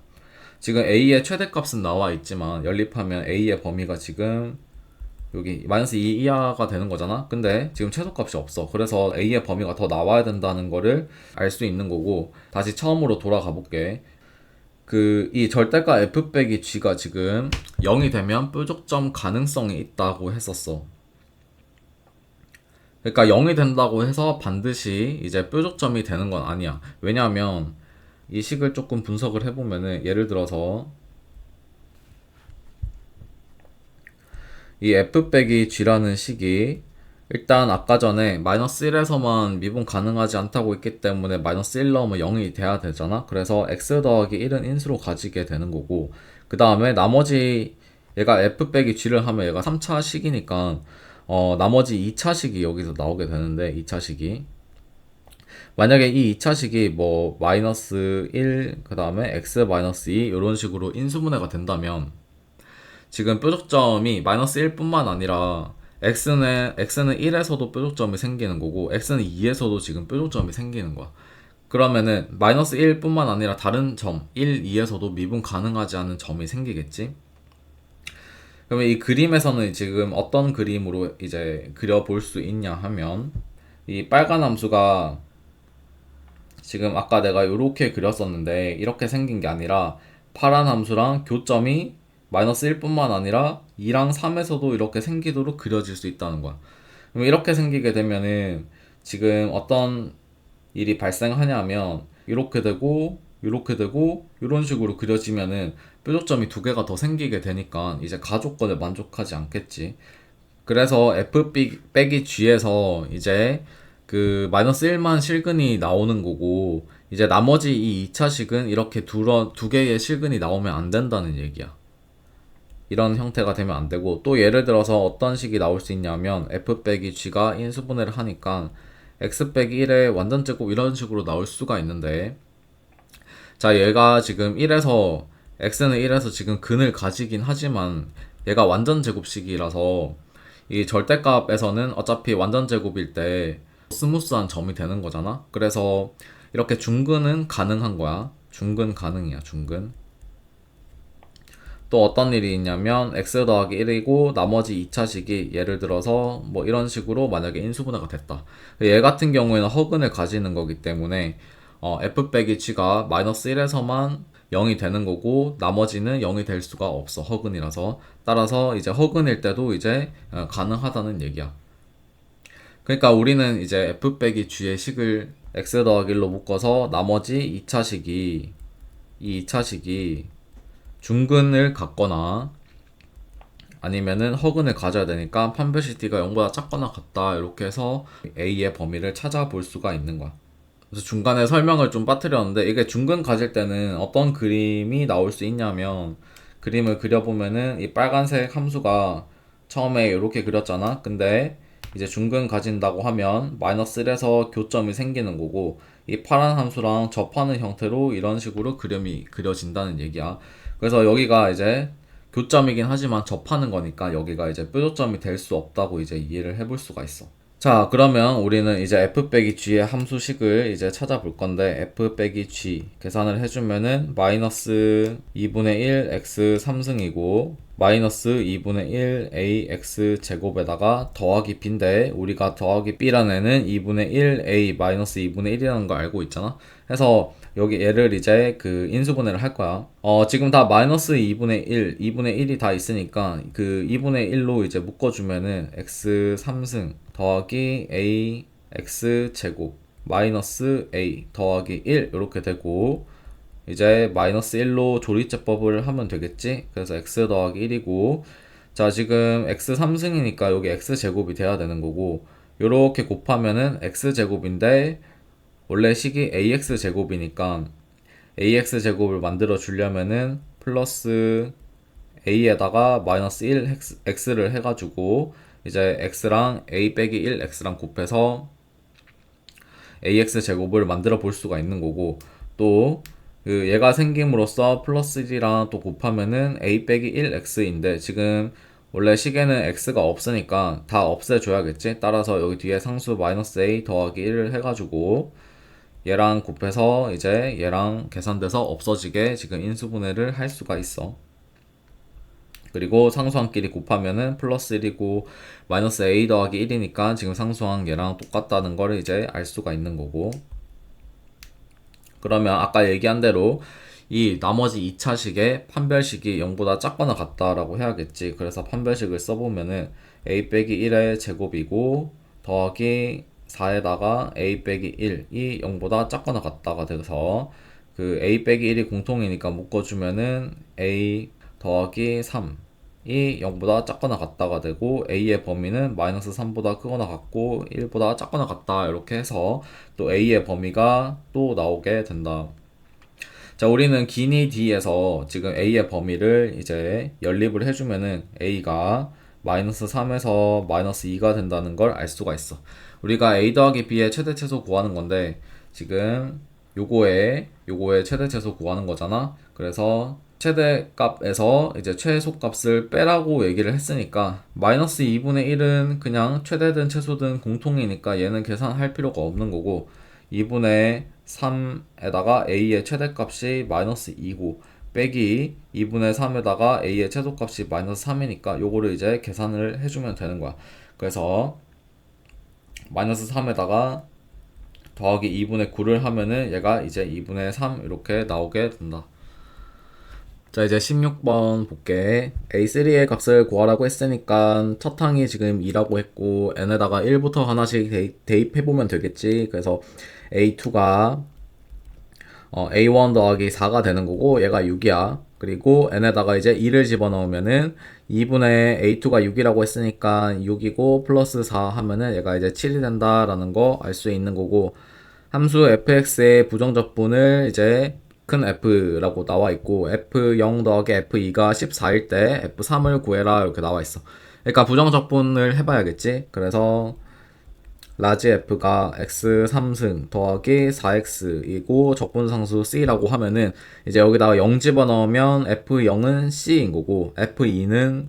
Speaker 1: 지금 a의 최대값은 나와 있지만 연립하면 a의 범위가 지금 여기 마이너스 2 이하가 되는 거잖아. 근데 지금 최소값이 없어. 그래서 a의 범위가 더 나와야 된다는 거를 알 수 있는 거고, 다시 처음으로 돌아가 볼게. 이 절대가 f 빼기 g가 지금 0이 되면 뾰족점 가능성이 있다고 했었어. 그러니까 0이 된다고 해서 반드시 이제 뾰족점이 되는 건 아니야. 왜냐하면 이 식을 조금 분석을 해보면은, 예를 들어서 이 f 빼기 g라는 식이 일단 아까 전에 마이너스 1에서만 미분 가능하지 않다고 했기 때문에 마이너스 1 넣으면 0이 돼야 되잖아. 그래서 x 더하기 1은 인수로 가지게 되는 거고, 그 다음에 나머지 얘가 f 빼기 g를 하면 얘가 3차 식이니까 나머지 2차 식이 여기서 나오게 되는데, 2차 식이 만약에 이 2차 식이 뭐 마이너스 1, 그 다음에 x 마이너스 2 이런 식으로 인수분해가 된다면, 지금 뾰족점이 마이너스 1뿐만 아니라 x는 1에서도 뾰족점이 생기는 거고 x는 2에서도 지금 뾰족점이 생기는 거야. 그러면은 마이너스 1뿐만 아니라 다른 점 1, 2에서도 미분 가능하지 않은 점이 생기겠지. 그러면 이 그림에서는 지금 어떤 그림으로 이제 그려볼 수 있냐 하면, 이 빨간 함수가 지금 아까 내가 이렇게 그렸었는데 이렇게 생긴 게 아니라 파란 함수랑 교점이 마이너스 1뿐만 아니라 2랑 3에서도 이렇게 생기도록 그려질 수 있다는 거야. 그럼 이렇게 생기게 되면은 지금 어떤 일이 발생하냐면, 이렇게 되고 이렇게 되고 이런 식으로 그려지면은 뾰족점이 두 개가 더 생기게 되니까 이제 가조건을 만족하지 않겠지. 그래서 f 빼기 g에서 이제 그 마이너스 1만 실근이 나오는 거고, 이제 나머지 이 2차식은 이렇게 두 개의 실근이 나오면 안 된다는 얘기야. 이런 형태가 되면 안 되고, 또 예를 들어서 어떤 식이 나올 수 있냐면 f 빼기 g가 인수분해를 하니까 x 빼기 1의 완전 제곱 이런 식으로 나올 수가 있는데, 자, 얘가 지금 1에서 x는 1에서 지금 근을 가지긴 하지만 얘가 완전 제곱식이라서 이 절대값에서는 어차피 완전 제곱일 때 스무스한 점이 되는 거잖아. 그래서 이렇게 중근은 가능한 거야. 중근 가능이야, 중근. 또 어떤 일이 있냐면 x 더하기 1이고 나머지 2차식이 예를 들어서 뭐 이런 식으로 만약에 인수분해가 됐다. 얘 같은 경우에는 허근을 가지는 거기 때문에 f 빼기 g가 마이너스 1에서만 0이 되는 거고 나머지는 0이 될 수가 없어, 허근이라서. 따라서 이제 허근일 때도 이제 가능하다는 얘기야. 그러니까 우리는 이제 f 빼기 g의 식을 x 더하기 1로 묶어서 나머지 2차식이 이 2차식이 중근을 갖거나 아니면은 허근을 가져야 되니까 판별식 d가 0보다 작거나 같다 이렇게 해서 a의 범위를 찾아볼 수가 있는 거야. 그래서 중간에 설명을 좀 빠뜨렸는데, 이게 중근 가질 때는 어떤 그림이 나올 수 있냐면, 그림을 그려보면은 이 빨간색 함수가 처음에 이렇게 그렸잖아. 근데 이제 중근 가진다고 하면 마이너스 1에서 교점이 생기는 거고, 이 파란 함수랑 접하는 형태로 이런 식으로 그림이 그려진다는 얘기야. 그래서 여기가 이제 교점이긴 하지만 접하는 거니까 여기가 이제 뾰족점이 될 수 없다고 이제 이해를 해볼 수가 있어. 자, 그러면 우리는 이제 f 빼기 g의 함수식을 이제 찾아볼 건데, f 빼기 g 계산을 해주면은 마이너스 2분의 1 x 3승이고 마이너스 2분의 1 a x 제곱에다가 더하기 b인데, 우리가 더하기 b라는 애는 2분의 1 a 마이너스 2분의 1이라는 거 알고 있잖아. 해서 여기 얘를 이제 그 인수분해를 할 거야. 지금 다 마이너스 2분의 1, 2분의 1이 다 있으니까 그 2분의 1로 이제 묶어주면은 x 3승 더하기 a x 제곱 마이너스 a 더하기 1 이렇게 되고, 이제 마이너스 1로 조리제법을 하면 되겠지. 그래서 x 더하기 1이고, 자, 지금 x 3승이니까 여기 x 제곱이 돼야 되는 거고, 요렇게 곱하면은 x 제곱인데 원래 식이 ax 제곱이니까 ax 제곱을 만들어 주려면은 플러스 a에다가 마이너스 1 x를 해가지고 이제 x랑 a 빼기 1 x랑 곱해서 ax 제곱을 만들어 볼 수가 있는 거고, 또 그 얘가 생김으로써 플러스 1이랑 또 곱하면은 a 빼기 1 x인데, 지금 원래 식에는 x가 없으니까 다 없애줘야겠지. 따라서 여기 뒤에 상수 마이너스 a 더하기 1을 해가지고 얘랑 곱해서 이제 얘랑 계산돼서 없어지게 지금 인수분해를 할 수가 있어. 그리고 상수항끼리 곱하면은 플러스 1이고 마이너스 a 더하기 1이니까 지금 상수항 얘랑 똑같다는 거를 이제 알 수가 있는 거고, 그러면 아까 얘기한 대로 이 나머지 2차식의 판별식이 0보다 작거나 같다라고 해야겠지. 그래서 판별식을 써보면은 a 빼기 1의 제곱이고 더하기 4에다가 a 빼기 1이 0보다 작거나 같다가 돼서 그 a 빼기 1이 공통이니까 묶어주면은 a 더하기 3이 0보다 작거나 같다가 되고, a의 범위는 마이너스 3보다 크거나 같고 1보다 작거나 같다 이렇게 해서 또 a의 범위가 또 나오게 된다. 자, 우리는 기니 D에서 지금 A의 범위를 이제 연립을 해주면은 A가 마이너스 3에서 마이너스 2가 된다는 걸 알 수가 있어. 우리가 A 더하기 B의 최대 최소 구하는 건데, 지금 요거의 최대 최소 구하는 거잖아. 그래서 최대값에서 이제 최소값을 빼라고 얘기를 했으니까 마이너스 2분의 1은 그냥 최대든 최소든 공통이니까 얘는 계산할 필요가 없는 거고, 2분의 3에다가 a의 최대값이 마이너스 2고 빼기 2분의 3에다가 a의 최소값이 마이너스 3이니까 요거를 이제 계산을 해주면 되는 거야. 그래서 마이너스 3에다가 더하기 2분의 9를 하면은 얘가 이제 2분의 3 이렇게 나오게 된다. 자, 이제 16번 볼게. A3의 값을 구하라고 했으니까 첫 항이 지금 2라고 했고 n에다가 1부터 하나씩 대입해보면 되겠지. 그래서 A2가 A1 더하기 4가 되는 거고 얘가 6이야. 그리고 n에다가 이제 2를 집어넣으면은 2분의 a2가 6이라고 했으니까 6이고 플러스 4 하면은 얘가 이제 7이 된다라는 거 알 수 있는 거고, 함수 fx의 부정적분을 이제 큰 F라고 나와 있고, F0 더하기 F2가 14일 때 F3을 구해라 이렇게 나와 있어. 그러니까 부정적분을 해봐야겠지. 그래서 라지 F가 x3승 더하기 4x이고 적분상수 c라고 하면은 이제 여기다가 0 집어넣으면 f0은 c인 거고, f2는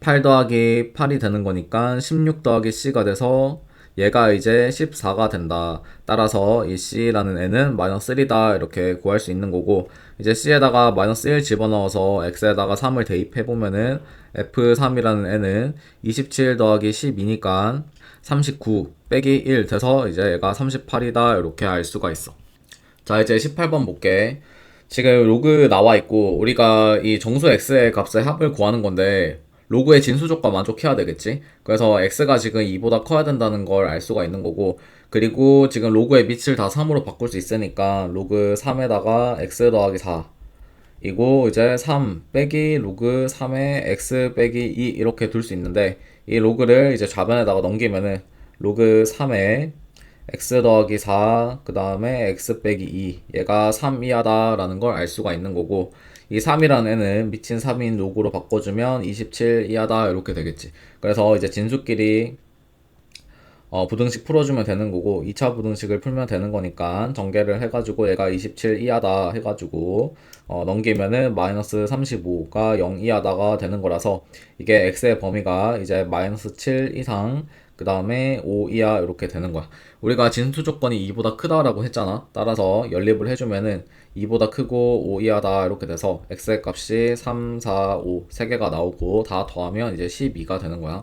Speaker 1: 8 더하기 8이 되는 거니까 16 더하기 c가 돼서 얘가 이제 14가 된다. 따라서 이 c라는 애는 마이너스 1이다 이렇게 구할 수 있는 거고, 이제 c에다가 마이너스 1 집어넣어서 x에다가 3을 대입해보면은 f3이라는 애는 27 더하기 12니까 39 빼기 1 돼서 이제 얘가 38이다 이렇게 알 수가 있어. 자, 이제 18번 볼게. 지금 로그 나와 있고 우리가 이 정수 x의 값의 합을 구하는 건데, 로그의 진수조건 만족해야 되겠지. 그래서 x가 지금 2보다 커야 된다는 걸 알 수가 있는 거고, 그리고 지금 로그의 밑을 다 3으로 바꿀 수 있으니까 로그 3에다가 x 더하기 4 이고 이제 3 빼기 로그 3에 x 빼기 2 이렇게 둘 수 있는데, 이 로그를 이제 좌변에다가 넘기면은 로그 3에 x 더하기 4, 그 다음에 x 빼기 2, 얘가 3 이하다 라는 걸 알 수가 있는 거고, 이 3이라는 애는 미친 3인 로그로 바꿔주면 27 이하다 이렇게 되겠지. 그래서 이제 진수끼리 부등식 풀어주면 되는 거고, 2차 부등식을 풀면 되는 거니까 전개를 해가지고 얘가 27 이하다 해가지고 넘기면은 마이너스 35가 0 이하다가 되는 거라서, 이게 x의 범위가 이제 마이너스 7 이상 그 다음에 5 이하 이렇게 되는 거야. 우리가 진수 조건이 2보다 크다라고 했잖아. 따라서 연립을 해주면은 2보다 크고 5 이하다 이렇게 돼서 x의 값이 3, 4, 5 3개가 나오고 다 더하면 이제 12가 되는 거야.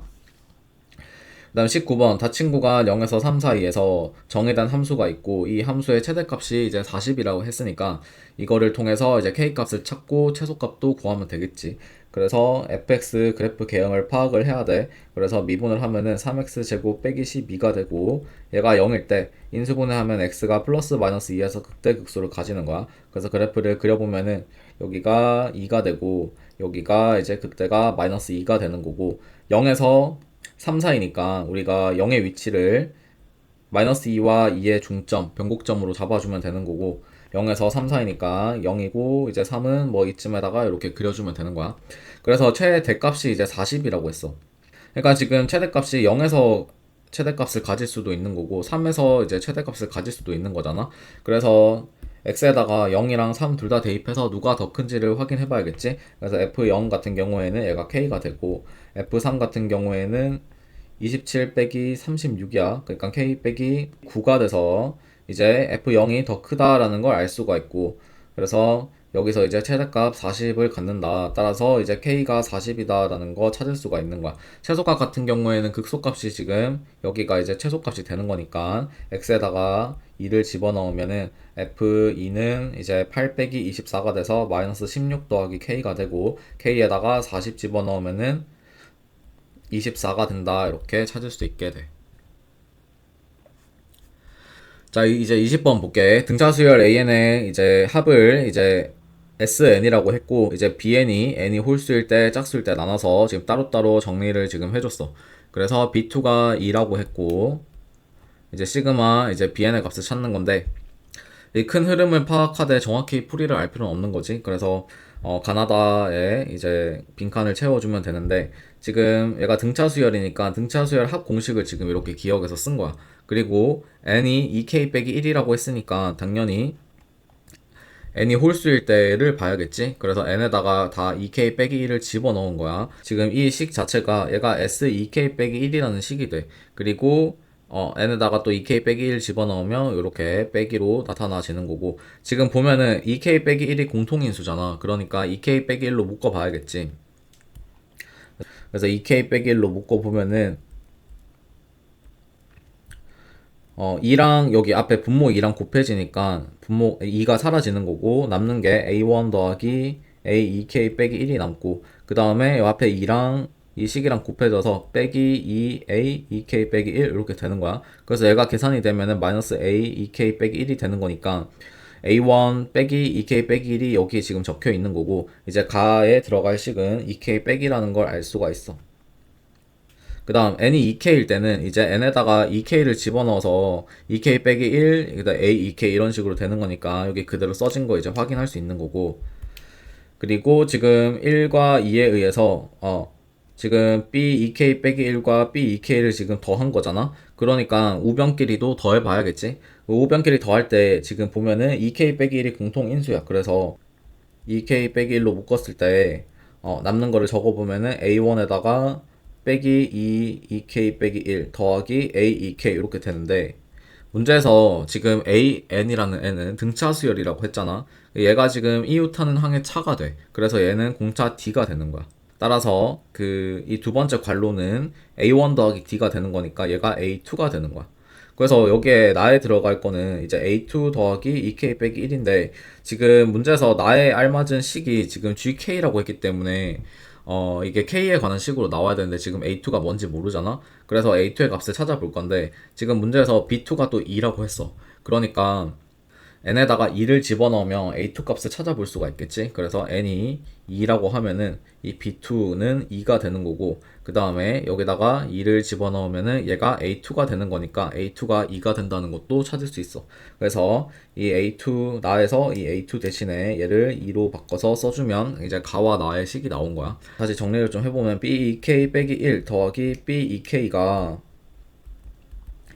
Speaker 1: 그 다음 19번, 닫힌 구간 0에서 3 사이에서 정의된 함수가 있고, 이 함수의 최대값이 이제 40이라고 했으니까 이거를 통해서 이제 k값을 찾고 최소값도 구하면 되겠지. 그래서 fx 그래프 개형을 파악을 해야 돼. 그래서 미분을 하면은 3x 제곱 빼기 12가 되고, 얘가 0일 때 인수분해 하면 x가 플러스 마이너스 2에서 극대극소를 가지는 거야. 그래서 그래프를 그려보면은 여기가 2가 되고 여기가 이제 극대가 마이너스 2가 되는 거고, 0에서 3 사이니까 우리가 0의 위치를 마이너스 2와 2의 중점, 변곡점으로 잡아주면 되는 거고, 0에서 3 사이니까 0이고 이제 3은 뭐 이쯤에다가 이렇게 그려주면 되는 거야. 그래서 최대값이 이제 40이라고 했어. 그러니까 지금 최대값이 0에서 최대값을 가질 수도 있는 거고 3에서 이제 최대값을 가질 수도 있는 거잖아. 그래서 x에다가 0이랑 3 둘 다 대입해서 누가 더 큰지를 확인해 봐야겠지. 그래서 f0 같은 경우에는 얘가 k가 되고, f3 같은 경우에는 27 빼기 36이야. 그러니까 k 빼기 9가 돼서 이제 f0이 더 크다라는 걸 알 수가 있고, 그래서 여기서 이제 최대값 40을 갖는다. 따라서 이제 k가 40이다라는 거 찾을 수가 있는 거야. 최소값 같은 경우에는 극소값이 지금 여기가 이제 최소값이 되는 거니까 x에다가 2를 집어넣으면은 f2는 이제 8 빼기 24가 돼서 마이너스 16 더하기 k가 되고, k에다가 40 집어넣으면은 24가 된다 이렇게 찾을 수 있게 돼. 자, 이제 20번 볼게. 등차 수열 AN의 이제 합을 이제 SN이라고 했고, 이제 BN이 N이 홀수일 때 짝수일 때 나눠서 지금 따로따로 정리를 지금 해줬어. 그래서 B2가 2라고 했고, 이제 시그마 이제 BN의 값을 찾는 건데, 이 큰 흐름을 파악하되 정확히 풀이를 알 필요는 없는 거지. 그래서 가나다에 이제 빈칸을 채워주면 되는데, 지금 얘가 등차 수열이니까 등차 수열 합 공식을 지금 이렇게 기억해서 쓴 거야. 그리고 n이 2k 빼기 1이라고 했으니까 당연히 n이 홀수일 때를 봐야겠지. 그래서 n에다가 다 2k 빼기 1을 집어넣은 거야. 지금 이 식 자체가 얘가 s2k 빼기 1이라는 식이 돼. 그리고 n에다가 또 2k 빼기 1 집어넣으면 이렇게 빼기로 나타나지는 거고, 지금 보면은 2k 빼기 1이 공통인수잖아. 그러니까 2k 빼기 1로 묶어봐야겠지. 그래서 2k 빼기 1로 묶어보면은 2랑 여기 앞에 분모 2랑 곱해지니까 분모 2가 사라지는 거고, 남는 게 a1 더하기 a2k 빼기 1이 남고, 그 다음에 이 앞에 2랑 이 식이랑 곱해져서 빼기 2a 2k 빼기 1 이렇게 되는 거야. 그래서 얘가 계산이 되면은 마이너스 a 2k 빼기 1이 되는 거니까 A1 빼기 2K 빼기 1이 여기 지금 적혀 있는 거고, 이제 가에 들어갈 식은 2K 빼기라는 걸 알 수가 있어. 그 다음 n이 2k일 때는 이제 n에다가 2k를 집어넣어서 2k 빼기 1, 그다음 a 2k 이런 식으로 되는 거니까 여기 그대로 써진 거 이제 확인할 수 있는 거고, 그리고 지금 1과 2에 의해서 지금 b 2k 빼기 1과 b 2k를 지금 더한 거잖아. 그러니까 우변끼리도 더해 봐야겠지. 우변끼리 더할 때 지금 보면은 2k 빼기 1이 공통 인수야. 그래서 2k 빼기 1로 묶었을 때 남는 거를 적어보면은 a1에다가 빼기 2k 빼기 1 더하기 a2k 이렇게 되는데, 문제에서 지금 AN이라는 N은 등차 수열이라고 했잖아. 얘가 지금 이웃하는 항의 차가 돼. 그래서 얘는 공차 D가 되는 거야. 따라서 이 두 번째 괄로는 A1 더하기 D가 되는 거니까 얘가 A2가 되는 거야. 그래서 여기에 나에 들어갈 거는 이제 A2 더하기 2K 빼기 1인데, 지금 문제에서 나에 알맞은 식이 지금 GK라고 했기 때문에 이게 K에 관한 식으로 나와야 되는데 지금 A2가 뭔지 모르잖아. 그래서 A2의 값을 찾아볼 건데, 지금 문제에서 B2가 또 2라고 했어. 그러니까 n에다가 2를 집어넣으면 A2 값을 찾아볼 수가 있겠지. 그래서 n이 2라고 하면은 이 B2는 2가 되는 거고, 그 다음에 여기다가 2를 집어넣으면은 얘가 A2가 되는 거니까 A2가 2가 된다는 것도 찾을 수 있어. 그래서 이 A2 나에서 이 A2 대신에 얘를 2로 바꿔서 써주면 이제 가와 나의 식이 나온 거야. 다시 정리를 좀 해보면 B2K 빼기 1 더하기 B2K가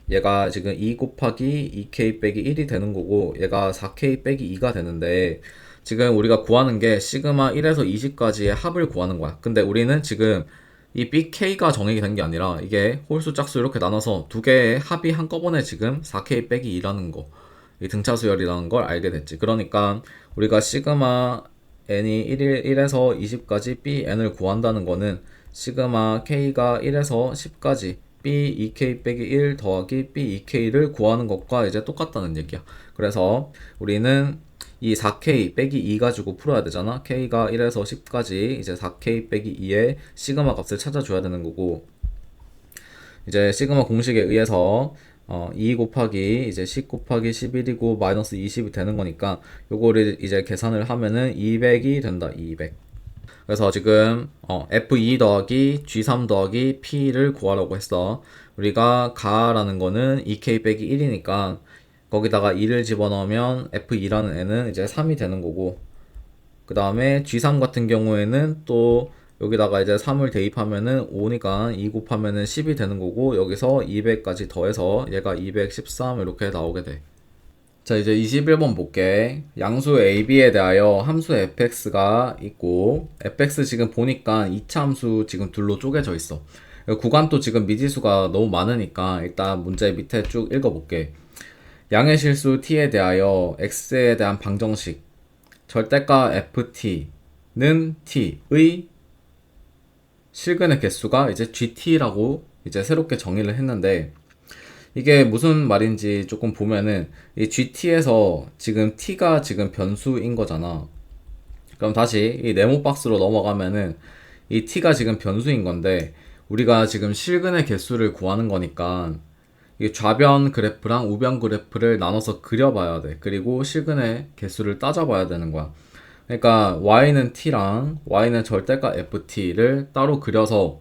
Speaker 1: 얘가 지금 2 곱하기 2k 빼기 1이 되는 거고, 얘가 4k 빼기 2가 되는데, 지금 우리가 구하는 게 시그마 1에서 20까지의 합을 구하는 거야. 근데 우리는 지금 이 bk가 정의가 된 게 아니라 이게 홀수 짝수 이렇게 나눠서 두 개의 합이 한꺼번에 지금 4k 빼기 2라는 거, 이 등차수열이라는 걸 알게 됐지. 그러니까 우리가 시그마 n이 1에서 20까지 bn을 구한다는 거는 시그마 k가 1에서 10까지 B2K 빼기 1 더하기 B2K를 구하는 것과 이제 똑같다는 얘기야. 그래서 우리는 이 4K 빼기 2 가지고 풀어야 되잖아. K가 1에서 10까지 이제 4K 빼기 2의 시그마 값을 찾아줘야 되는 거고, 이제 시그마 공식에 의해서 2 곱하기 이제 10 곱하기 11이고 마이너스 20이 되는 거니까 요거를 이제 계산을 하면은 200이 된다. 200. 그래서 지금 F2 더하기 G3 더하기 P를 구하라고 했어. 우리가 가라는 거는 2K 빼기 1이니까 거기다가 2를 집어넣으면 F2라는 애는 이제 3이 되는 거고, 그 다음에 G3 같은 경우에는 또 여기다가 이제 3을 대입하면은 5니까 2 곱하면은 10이 되는 거고, 여기서 200까지 더해서 얘가 213 이렇게 나오게 돼. 자, 이제 21번 볼게. 양수 AB에 대하여 함수 fx가 있고, fx 지금 보니까 2차 함수 지금 둘로 쪼개져 있어. 구간도 지금 미지수가 너무 많으니까 일단 문제 밑에 쭉 읽어볼게. 양의 실수 t에 대하여 x에 대한 방정식, 절대가 ft는 t의 실근의 개수가 이제 gt라고 이제 새롭게 정의를 했는데, 이게 무슨 말인지 조금 보면은 이 GT에서 지금 T가 지금 변수인 거잖아. 그럼 다시 이 네모 박스로 넘어가면은 이 T가 지금 변수인 건데, 우리가 지금 실근의 개수를 구하는 거니까 이 좌변 그래프랑 우변 그래프를 나눠서 그려봐야 돼. 그리고 실근의 개수를 따져봐야 되는 거야. 그러니까 Y는 T랑 Y는 절대가 FT를 따로 그려서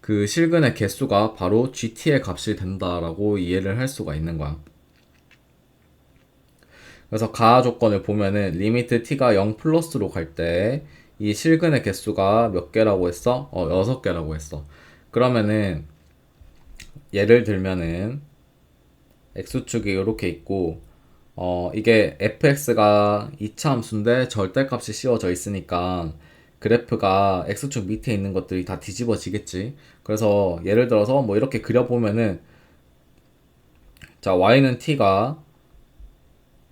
Speaker 1: 그 실근의 개수가 바로 GT의 값이 된다라고 이해를 할 수가 있는 거야. 그래서 가하 조건을 보면은 리미트 t가 0 플러스로 갈 때 이 실근의 개수가 몇 개라고 했어? 6개라고 했어. 그러면은 예를 들면은 x축이 이렇게 있고, 이게 fx가 2차 함수인데 절대값이 씌워져 있으니까 그래프가 x축 밑에 있는 것들이 다 뒤집어지겠지. 그래서 예를 들어서 뭐 이렇게 그려보면은, 자, y는 t가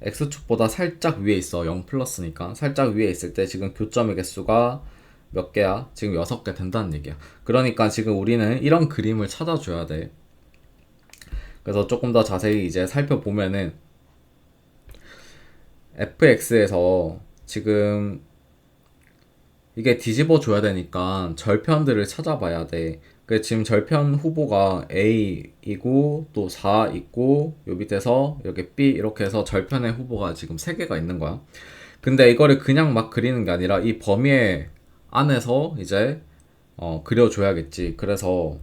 Speaker 1: x축보다 살짝 위에 있어. 0 플러스니까 살짝 위에 있을 때 지금 교점의 개수가 몇 개야? 지금 6개 된다는 얘기야. 그러니까 지금 우리는 이런 그림을 찾아줘야 돼. 그래서 조금 더 자세히 이제 살펴보면은 fx에서 지금 이게 뒤집어 줘야 되니까 절편들을 찾아봐야 돼. 그 지금 절편 후보가 A이고 또 4 있고 요 밑에서 여기 B 이렇게 해서 절편의 후보가 지금 3개가 있는 거야. 근데 이거를 그냥 막 그리는 게 아니라 이 범위 안에서 이제 그려줘야겠지. 그래서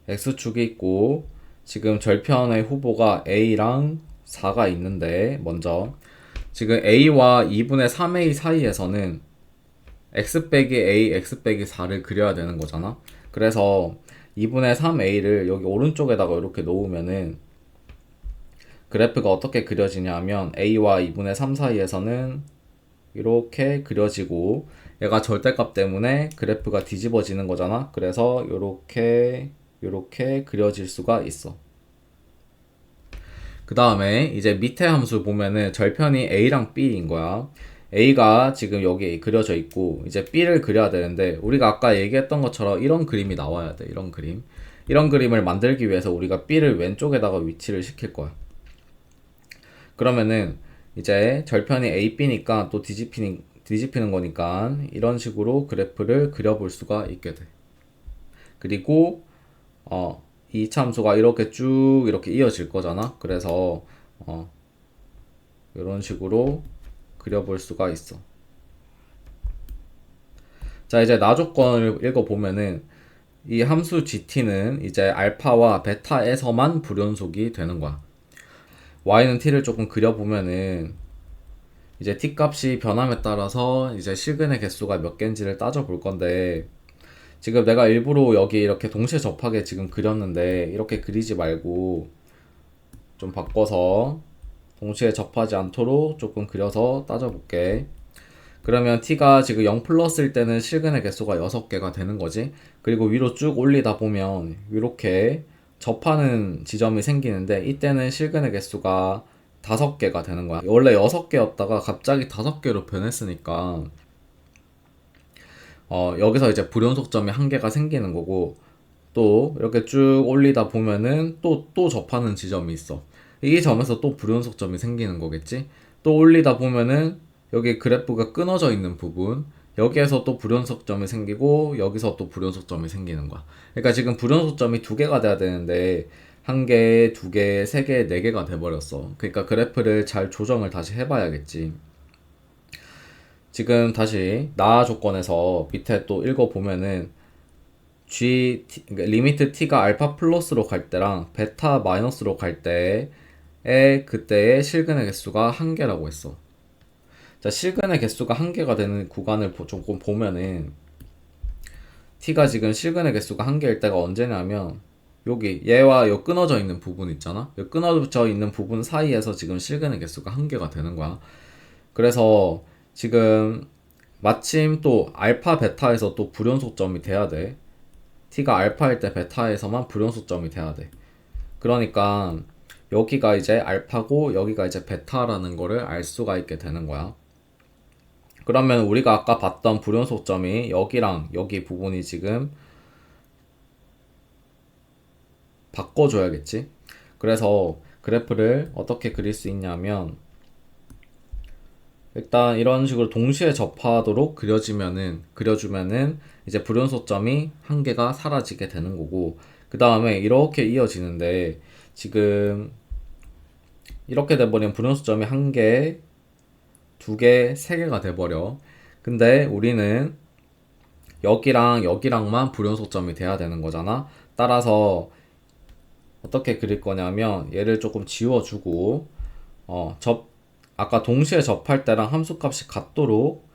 Speaker 1: X축이 있고 지금 절편의 후보가 A랑 4가 있는데 먼저 지금 A와 2분의 3A 사이에서는 x 빼기 a, x 빼기 4를 그려야 되는 거잖아. 그래서 2분의 3a를 여기 오른쪽에다가 이렇게 놓으면은 그래프가 어떻게 그려지냐면 a와 2분의 3 사이에서는 이렇게 그려지고 얘가 절대값 때문에 그래프가 뒤집어지는 거잖아. 그래서 이렇게 그려질 수가 있어. 그 다음에 이제 밑에 함수 보면은 절편이 a랑 b인 거야. A가 지금 여기 그려져 있고 이제 B를 그려야 되는데 우리가 아까 얘기했던 것처럼 이런 그림이 나와야 돼. 이런 그림. 이런 그림을 만들기 위해서 우리가 B를 왼쪽에다가 위치를 시킬 거야. 그러면은 이제 절편이 A, B니까 또 뒤집히는 거니까 이런 식으로 그래프를 그려볼 수가 있게 돼. 그리고 이 참수가 이렇게 쭉 이렇게 이어질 거잖아. 그래서 이런 식으로 그려볼 수가 있어. 자, 이제 나 조건을 읽어보면은 이 함수 gt는 이제 알파와 베타에서만 불연속이 되는 거야. y는 t를 조금 그려보면은 이제 t 값이 변함에 따라서 이제 실근의 개수가 몇 개인지를 따져볼 건데 지금 내가 일부러 여기 이렇게 동시에 접하게 지금 그렸는데 이렇게 그리지 말고 좀 바꿔서 동시에 접하지 않도록 조금 그려서 따져볼게. 그러면 t가 지금 0 플러스일 때는 실근의 개수가 6개가 되는 거지. 그리고 위로 쭉 올리다 보면 이렇게 접하는 지점이 생기는데 이때는 실근의 개수가 5개가 되는 거야. 원래 6개였다가 갑자기 5개로 변했으니까 여기서 이제 불연속점이 1개가 생기는 거고 또 이렇게 쭉 올리다 보면은 또 접하는 지점이 있어. 이 점에서 또 불연속점이 생기는 거겠지. 또 올리다 보면은 여기 그래프가 끊어져 있는 부분 여기에서 또 불연속점이 생기고 여기서 또 불연속점이 생기는 거야. 그러니까 지금 불연속점이 2개가 돼야 되는데 1개, 2개, 3개, 4개가 돼버렸어. 그러니까 그래프를 잘 조정을 다시 해봐야겠지. 지금 다시 나 조건에서 밑에 또 읽어보면은 그러니까 리미트 t가 알파 플러스로 갈 때랑 베타 마이너스로 갈 때의 그때의 실근의 개수가 1개라고 했어. 자, 실근의 개수가 1개가 되는 구간을 조금 보면은 t가 지금 실근의 개수가 1개일 때가 언제냐면 여기 얘와 요 끊어져 있는 부분 있잖아. 요 끊어져 있는 부분 사이에서 지금 실근의 개수가 1개가 되는 거야. 그래서 지금 마침 또 알파 베타에서 또 불연속점이 돼야 돼. t가 알파일 때 베타에서만 불연속점이 돼야 돼. 그러니까 여기가 이제 알파고 여기가 이제 베타라는 거를 알 수가 있게 되는 거야. 그러면 우리가 아까 봤던 불연속점이 여기랑 여기 부분이 지금 바꿔줘야겠지. 그래서 그래프를 어떻게 그릴 수 있냐면 일단 이런 식으로 동시에 접하도록 그려주면은 이제 불연속점이 1개가 사라지게 되는 거고 그 다음에 이렇게 이어지는데 지금 이렇게 돼버리면 불연속점이 1개, 2개, 3개가 돼버려. 근데 우리는 여기랑 여기랑만 불연속점이 돼야 되는 거잖아. 따라서 어떻게 그릴 거냐면 얘를 조금 지워주고 아까 동시에 접할 때랑 함수값이 같도록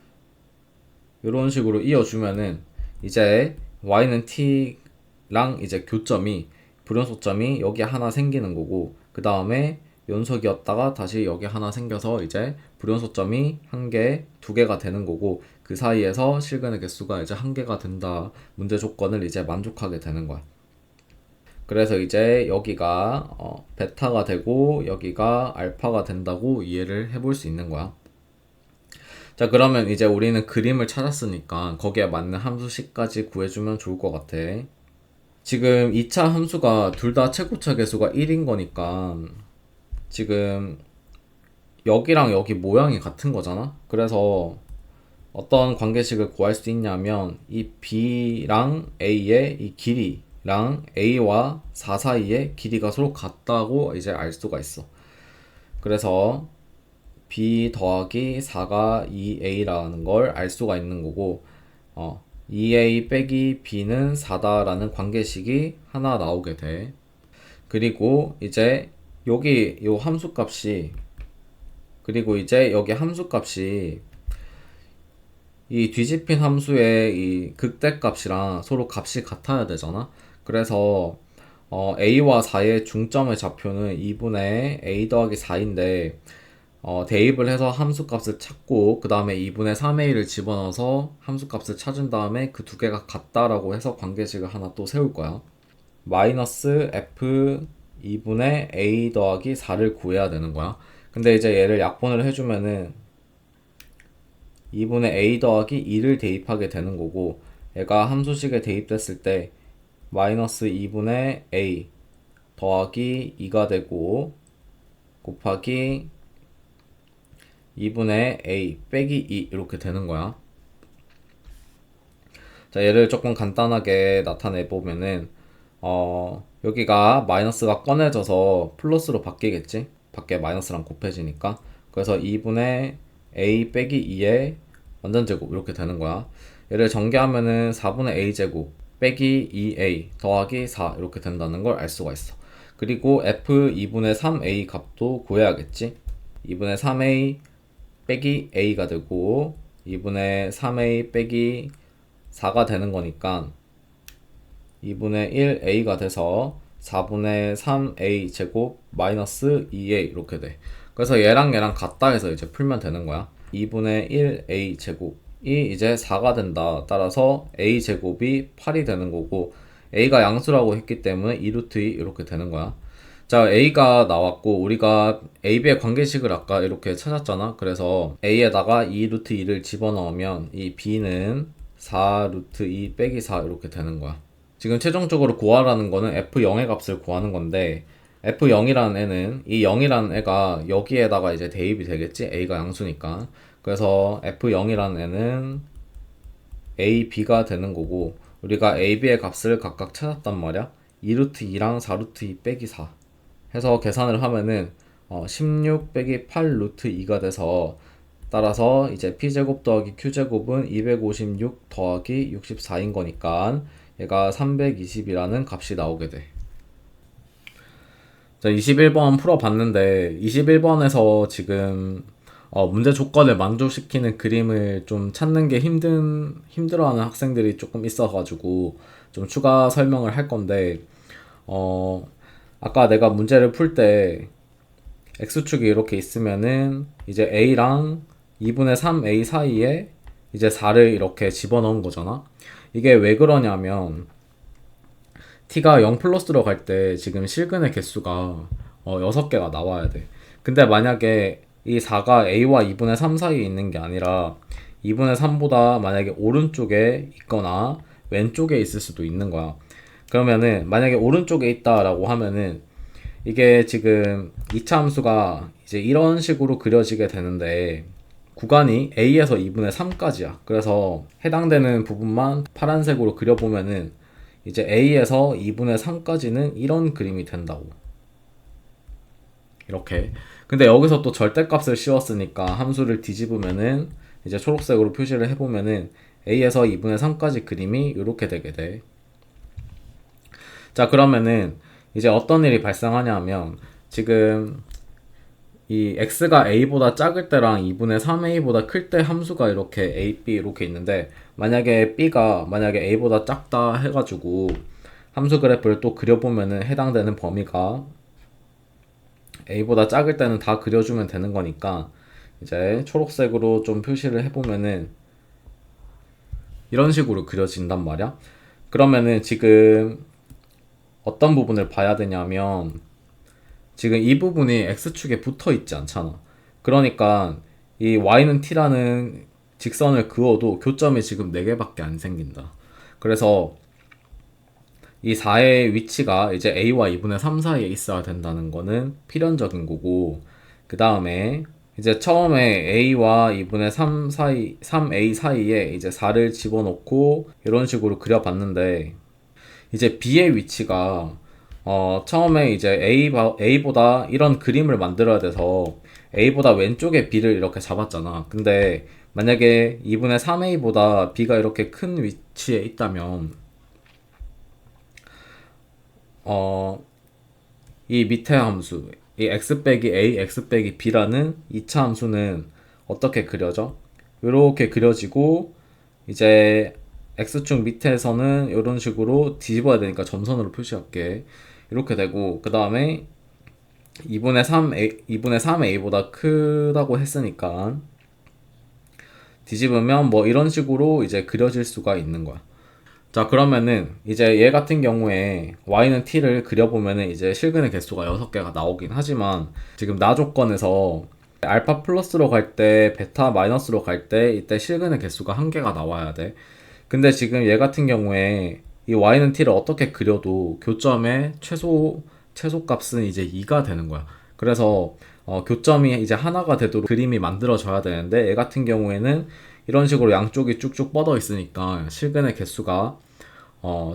Speaker 1: 이런 식으로 이어주면은 이제 y는 t랑 이제 교점이 불연속점이 여기 하나 생기는 거고 그 다음에 연속이었다가 다시 여기 하나 생겨서 이제 불연속점이 1개, 2개가 되는 거고 그 사이에서 실근의 개수가 이제 1개가 된다. 문제 조건을 이제 만족하게 되는 거야. 그래서 이제 여기가 베타가 되고 여기가 알파가 된다고 이해를 해볼 수 있는 거야. 자, 그러면 이제 우리는 그림을 찾았으니까 거기에 맞는 함수식까지 구해주면 좋을 것 같아. 지금 2차 함수가 둘 다 최고차 계수가 1인 거니까 지금 여기랑 여기 모양이 같은 거잖아. 그래서 어떤 관계식을 구할 수 있냐면 이 b랑 a의 이 길이랑 a와 4 사이의 길이가 서로 같다고 이제 알 수가 있어. 그래서 b 더하기 4가 2a라는 걸 알 수가 있는 거고 2a 빼기 b는 4다라는 관계식이 하나 나오게 돼. 그리고 이제 여기 요 함수값이 그리고 이제 여기 함수값이 이 뒤집힌 함수의 이 극대값이랑 서로 값이 같아야 되잖아. 그래서 a와 4의 중점의 좌표는 2분의 a 더하기 4인데 대입을 해서 함수값을 찾고 그 다음에 2분의 3a를 집어넣어서 함수값을 찾은 다음에 그 두 개가 같다라고 해서 관계식을 하나 또 세울 거야. 마이너스 f 2분의 a 더하기 4를 구해야 되는 거야. 근데 이제 얘를 약분을 해주면은 2분의 a 더하기 2를 대입하게 되는 거고 얘가 함수식에 대입됐을 때 마이너스 2분의 a 더하기 2가 되고 곱하기 2분의 a 빼기 2 이렇게 되는 거야. 자, 얘를 조금 간단하게 나타내 보면은 여기가 마이너스가 꺼내져서 플러스로 바뀌겠지? 밖에 마이너스랑 곱해지니까. 그래서 2분의 a 빼기 2의 완전제곱 이렇게 되는 거야. 얘를 전개하면은 4분의 a 제곱 빼기 2a 더하기 4 이렇게 된다는 걸 알 수가 있어. 그리고 f 2분의 3a 값도 구해야겠지? 2분의 3a 빼기 a가 되고 2분의 3a 빼기 4가 되는 거니까 2분의 1a가 돼서 4분의 3a 제곱 마이너스 2a 이렇게 돼. 그래서 얘랑 얘랑 같다 해서 이제 풀면 되는 거야. 2분의 1a 제곱이 이제 4가 된다. 따라서 a 제곱이 8이 되는 거고 a가 양수라고 했기 때문에 2루트 2 이렇게 되는 거야. 자, a가 나왔고 우리가 ab의 관계식을 아까 이렇게 찾았잖아. 그래서 a에다가 2루트 2를 집어넣으면 이 b는 4루트 2 빼기 4 이렇게 되는 거야. 지금 최종적으로 구하라는 거는 f0의 값을 구하는 건데 f0이라는 애는 이 0이라는 애가 여기에다가 이제 대입이 되겠지? a가 양수니까. 그래서 f0이라는 애는 a, b가 되는 거고 우리가 a, b의 값을 각각 찾았단 말이야. 2루트 2랑 4루트 2 빼기 4 해서 계산을 하면은 16 빼기 8 루트 2가 돼서 따라서 이제 p제곱 더하기 q제곱은 256 더하기 64인 거니까 얘가 320이라는 값이 나오게 돼. 자, 21번 풀어봤는데 21번에서 지금 문제 조건을 만족시키는 그림을 좀 찾는 게 힘들어하는 학생들이 조금 있어가지고 좀 추가 설명을 할 건데 아까 내가 문제를 풀 때 x축이 이렇게 있으면은 이제 a랑 2분의 3a 사이에 이제 4를 이렇게 집어넣은 거잖아. 이게 왜 그러냐면 t가 0 플러스로 갈 때 지금 실근의 개수가 6개가 나와야 돼. 근데 만약에 이 4가 a와 2분의 3 사이에 있는 게 아니라 2분의 3보다 만약에 오른쪽에 있거나 왼쪽에 있을 수도 있는 거야. 그러면은 만약에 오른쪽에 있다라고 하면은 이게 지금 2차 함수가 이제 이런 식으로 그려지게 되는데 구간이 a에서 2분의 3까지야. 그래서 해당되는 부분만 파란색으로 그려보면은 이제 a에서 2분의 3까지는 이런 그림이 된다고. 이렇게. 근데 여기서 또 절대값을 씌웠으니까 함수를 뒤집으면은 이제 초록색으로 표시를 해보면은 a에서 2분의 3까지 그림이 이렇게 되게 돼. 자, 그러면은 이제 어떤 일이 발생하냐면 지금 이 x가 a보다 작을 때랑 2분의 3a보다 클 때 함수가 이렇게 a, b 이렇게 있는데 만약에 b가 만약에 a보다 작다 해가지고 함수 그래프를 또 그려보면은 해당되는 범위가 a보다 작을 때는 다 그려주면 되는 거니까 이제 초록색으로 좀 표시를 해보면은 이런 식으로 그려진단 말이야. 그러면은 지금 어떤 부분을 봐야 되냐면 지금 이 부분이 x축에 붙어 있지 않잖아. 그러니까 이 y는 t라는 직선을 그어도 교점이 지금 4개밖에 안 생긴다. 그래서 이 4의 위치가 이제 a와 2분의 3 사이에 있어야 된다는 거는 필연적인 거고 그 다음에 이제 처음에 a와 2분의 3 사이, 3a 사이에 이제 4를 집어넣고 이런 식으로 그려봤는데 이제 b의 위치가 처음에 이제 a보다 이런 그림을 만들어야 돼서 a보다 왼쪽에 b를 이렇게 잡았잖아. 근데 만약에 2분의 3a보다 b가 이렇게 큰 위치에 있다면 어, 이 밑에 함수, 이 x 빼기 a, x 빼기 b라는 2차 함수는 어떻게 그려져? 이렇게 그려지고 이제 x축 밑에서는 이런 식으로 뒤집어야 되니까 점선으로 표시할게. 이렇게 되고 그 다음에 2분의 3a보다 크다고 했으니까 뒤집으면 뭐 이런 식으로 이제 그려질 수가 있는 거야. 자, 그러면은 이제 얘 같은 경우에 y는 t를 그려보면은 이제 실근의 개수가 6개가 나오긴 하지만 지금 나 조건에서 알파 플러스로 갈 때, 베타 마이너스로 갈 때 이때 실근의 개수가 1개가 나와야 돼. 근데 지금 얘 같은 경우에 이 y는 t를 어떻게 그려도 교점의 최소값은 이제 2가 되는 거야. 그래서 교점이 이제 하나가 되도록 그림이 만들어져야 되는데 얘 같은 경우에는 이런 식으로 양쪽이 쭉쭉 뻗어 있으니까 실근의 개수가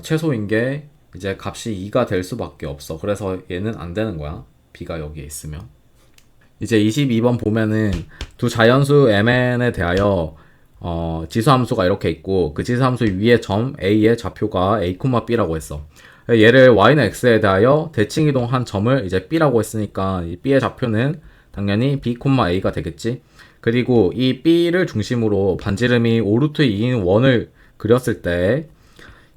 Speaker 1: 최소인 게 이제 값이 2가 될 수밖에 없어. 그래서 얘는 안 되는 거야. b가 여기에 있으면. 이제 22번 보면은 두 자연수 mn에 대하여 지수함수가 이렇게 있고 그 지수함수 위에 점 a의 좌표가 a, b라고 했어. 얘를 y는 x에 대하여 대칭 이동한 점을 이제 b라고 했으니까 이 b의 좌표는 당연히 b, a가 되겠지. 그리고 이 b를 중심으로 반지름이 5루트 2인 원을 그렸을 때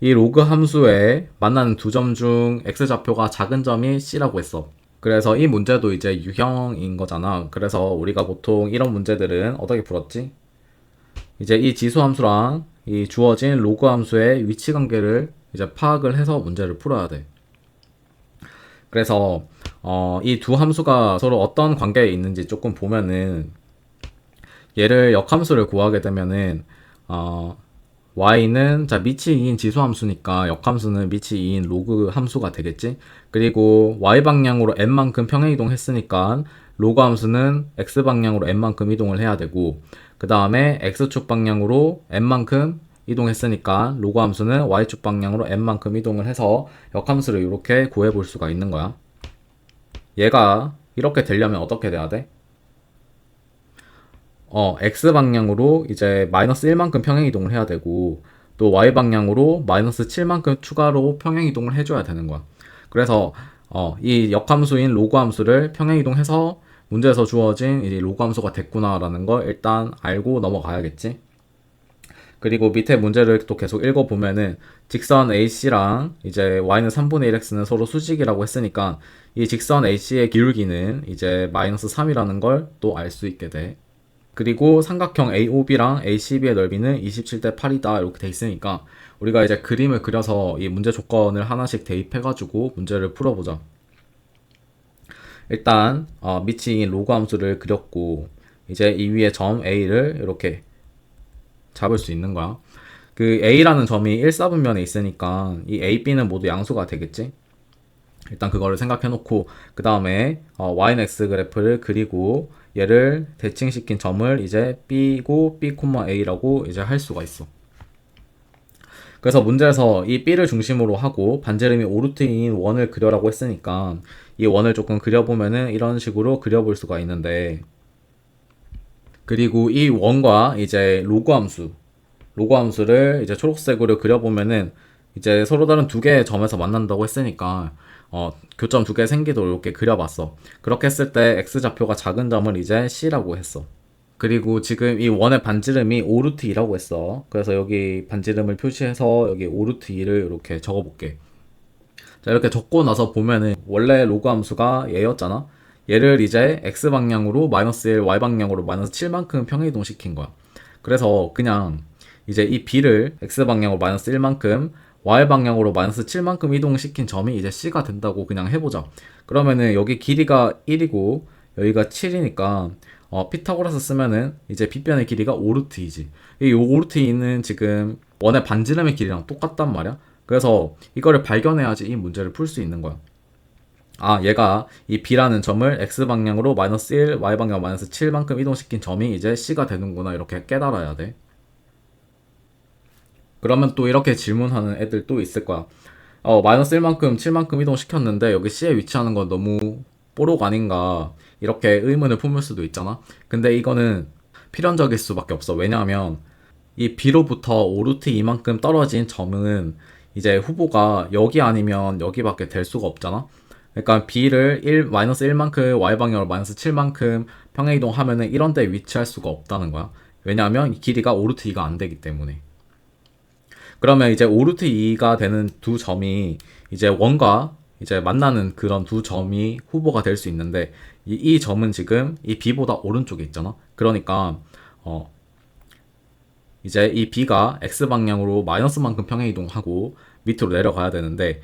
Speaker 1: 이 로그 함수에 만나는 두 점 중 x좌표가 작은 점이 c라고 했어. 그래서 이 문제도 이제 유형인 거잖아. 그래서 우리가 보통 이런 문제들은 어떻게 풀었지? 이제 이 지수 함수랑 이 주어진 로그 함수의 위치 관계를 이제 파악을 해서 문제를 풀어야 돼. 그래서 이 두 함수가 서로 어떤 관계에 있는지 조금 보면은 얘를 역함수를 구하게 되면은 y는 자 밑이 2인 지수 함수니까 역함수는 밑이 2인 로그 함수가 되겠지. 그리고 y 방향으로 n만큼 평행 이동했으니까 로그 함수는 x 방향으로 n만큼 이동을 해야 되고 그 다음에 x축 방향으로 n만큼 이동했으니까 로그 함수는 y축 방향으로 n만큼 이동을 해서 역함수를 이렇게 구해볼 수가 있는 거야. 얘가 이렇게 되려면 어떻게 돼야 돼? x 방향으로 이제 마이너스 1만큼 평행 이동을 해야 되고 또 y 방향으로 마이너스 7만큼 추가로 평행 이동을 해줘야 되는 거야. 그래서 이 역함수인 로그 함수를 평행 이동해서 문제에서 주어진 이 로그 함수가 됐구나라는 걸 일단 알고 넘어가야겠지. 그리고 밑에 문제를 또 계속 읽어보면은 직선 AC랑 이제 y는 3분의 1x는 서로 수직이라고 했으니까 이 직선 AC의 기울기는 이제 마이너스 3이라는 걸 또 알 수 있게 돼. 그리고 삼각형 AOB랑 ACB의 넓이는 27대 8이다 이렇게 돼 있으니까 우리가 이제 그림을 그려서 이 문제 조건을 하나씩 대입해가지고 문제를 풀어보자. 일단 밑인 로그 함수를 그렸고 이제 이 위에 점 A를 이렇게 잡을 수 있는 거야. 그 A라는 점이 1사분면에 있으니까 이 A, B는 모두 양수가 되겠지. 일단 그거를 생각해 놓고 그 다음에 y는 x 그래프를 그리고 얘를 대칭시킨 점을 이제 b고 b, a라고 이제 할 수가 있어. 그래서 문제에서 이 b를 중심으로 하고 반지름이 5루트인 원을 그려라고 했으니까 이 원을 조금 그려보면은 이런 식으로 그려볼 수가 있는데 그리고 이 원과 이제 로그 함수를 이제 초록색으로 그려보면은 이제 서로 다른 두 개의 점에서 만난다고 했으니까 교점 두 개 생기도록 이렇게 그려봤어. 그렇게 했을 때 x좌표가 작은 점을 이제 c라고 했어. 그리고 지금 이 원의 반지름이 5루트 2라고 했어. 그래서 여기 반지름을 표시해서 여기 5루트 2를 이렇게 적어볼게. 자, 이렇게 적고 나서 보면은 원래 로그 함수가 얘였잖아. 얘를 이제 x 방향으로 마이너스 1, y 방향으로 마이너스 7만큼 평행이동 시킨 거야. 그래서 그냥 이제 이 b를 x 방향으로 마이너스 1만큼 y 방향으로 마이너스 7만큼 이동시킨 점이 이제 c가 된다고 그냥 해보자. 그러면은 여기 길이가 1이고 여기가 7이니까 피타고라스 쓰면은 이제 빗변의 길이가 5루트 2지. 이 5루트 2는 지금 원의 반지름의 길이랑 똑같단 말이야. 그래서 이거를 발견해야지 이 문제를 풀 수 있는 거야. 얘가 이 B라는 점을 X방향으로 마이너스 1, Y방향 마이너스 7만큼 이동시킨 점이 이제 C가 되는구나 이렇게 깨달아야 돼. 그러면 또 이렇게 질문하는 애들 또 있을 거야. 마이너스 1만큼 7만큼 이동시켰는데 여기 C에 위치하는 건 너무 뽀록 아닌가 이렇게 의문을 품을 수도 있잖아. 근데 이거는 필연적일 수밖에 없어. 왜냐하면 이 B로부터 오루트 2만큼 떨어진 점은 이제 후보가 여기 아니면 여기밖에 될 수가 없잖아. 그러니까 B를 마이너스 1만큼 Y방향으로 마이너스 7만큼 평행이동하면은 이런 데 위치할 수가 없다는 거야. 왜냐하면 이 길이가 오루트 2가 안 되기 때문에. 그러면 이제 오루트 2가 되는 두 점이 이제 원과 이제 만나는 그런 두 점이 후보가 될 수 있는데 이 점은 지금 이 B보다 오른쪽에 있잖아. 그러니까 이제 이 B가 X방향으로 마이너스만큼 평행이동하고 밑으로 내려가야 되는데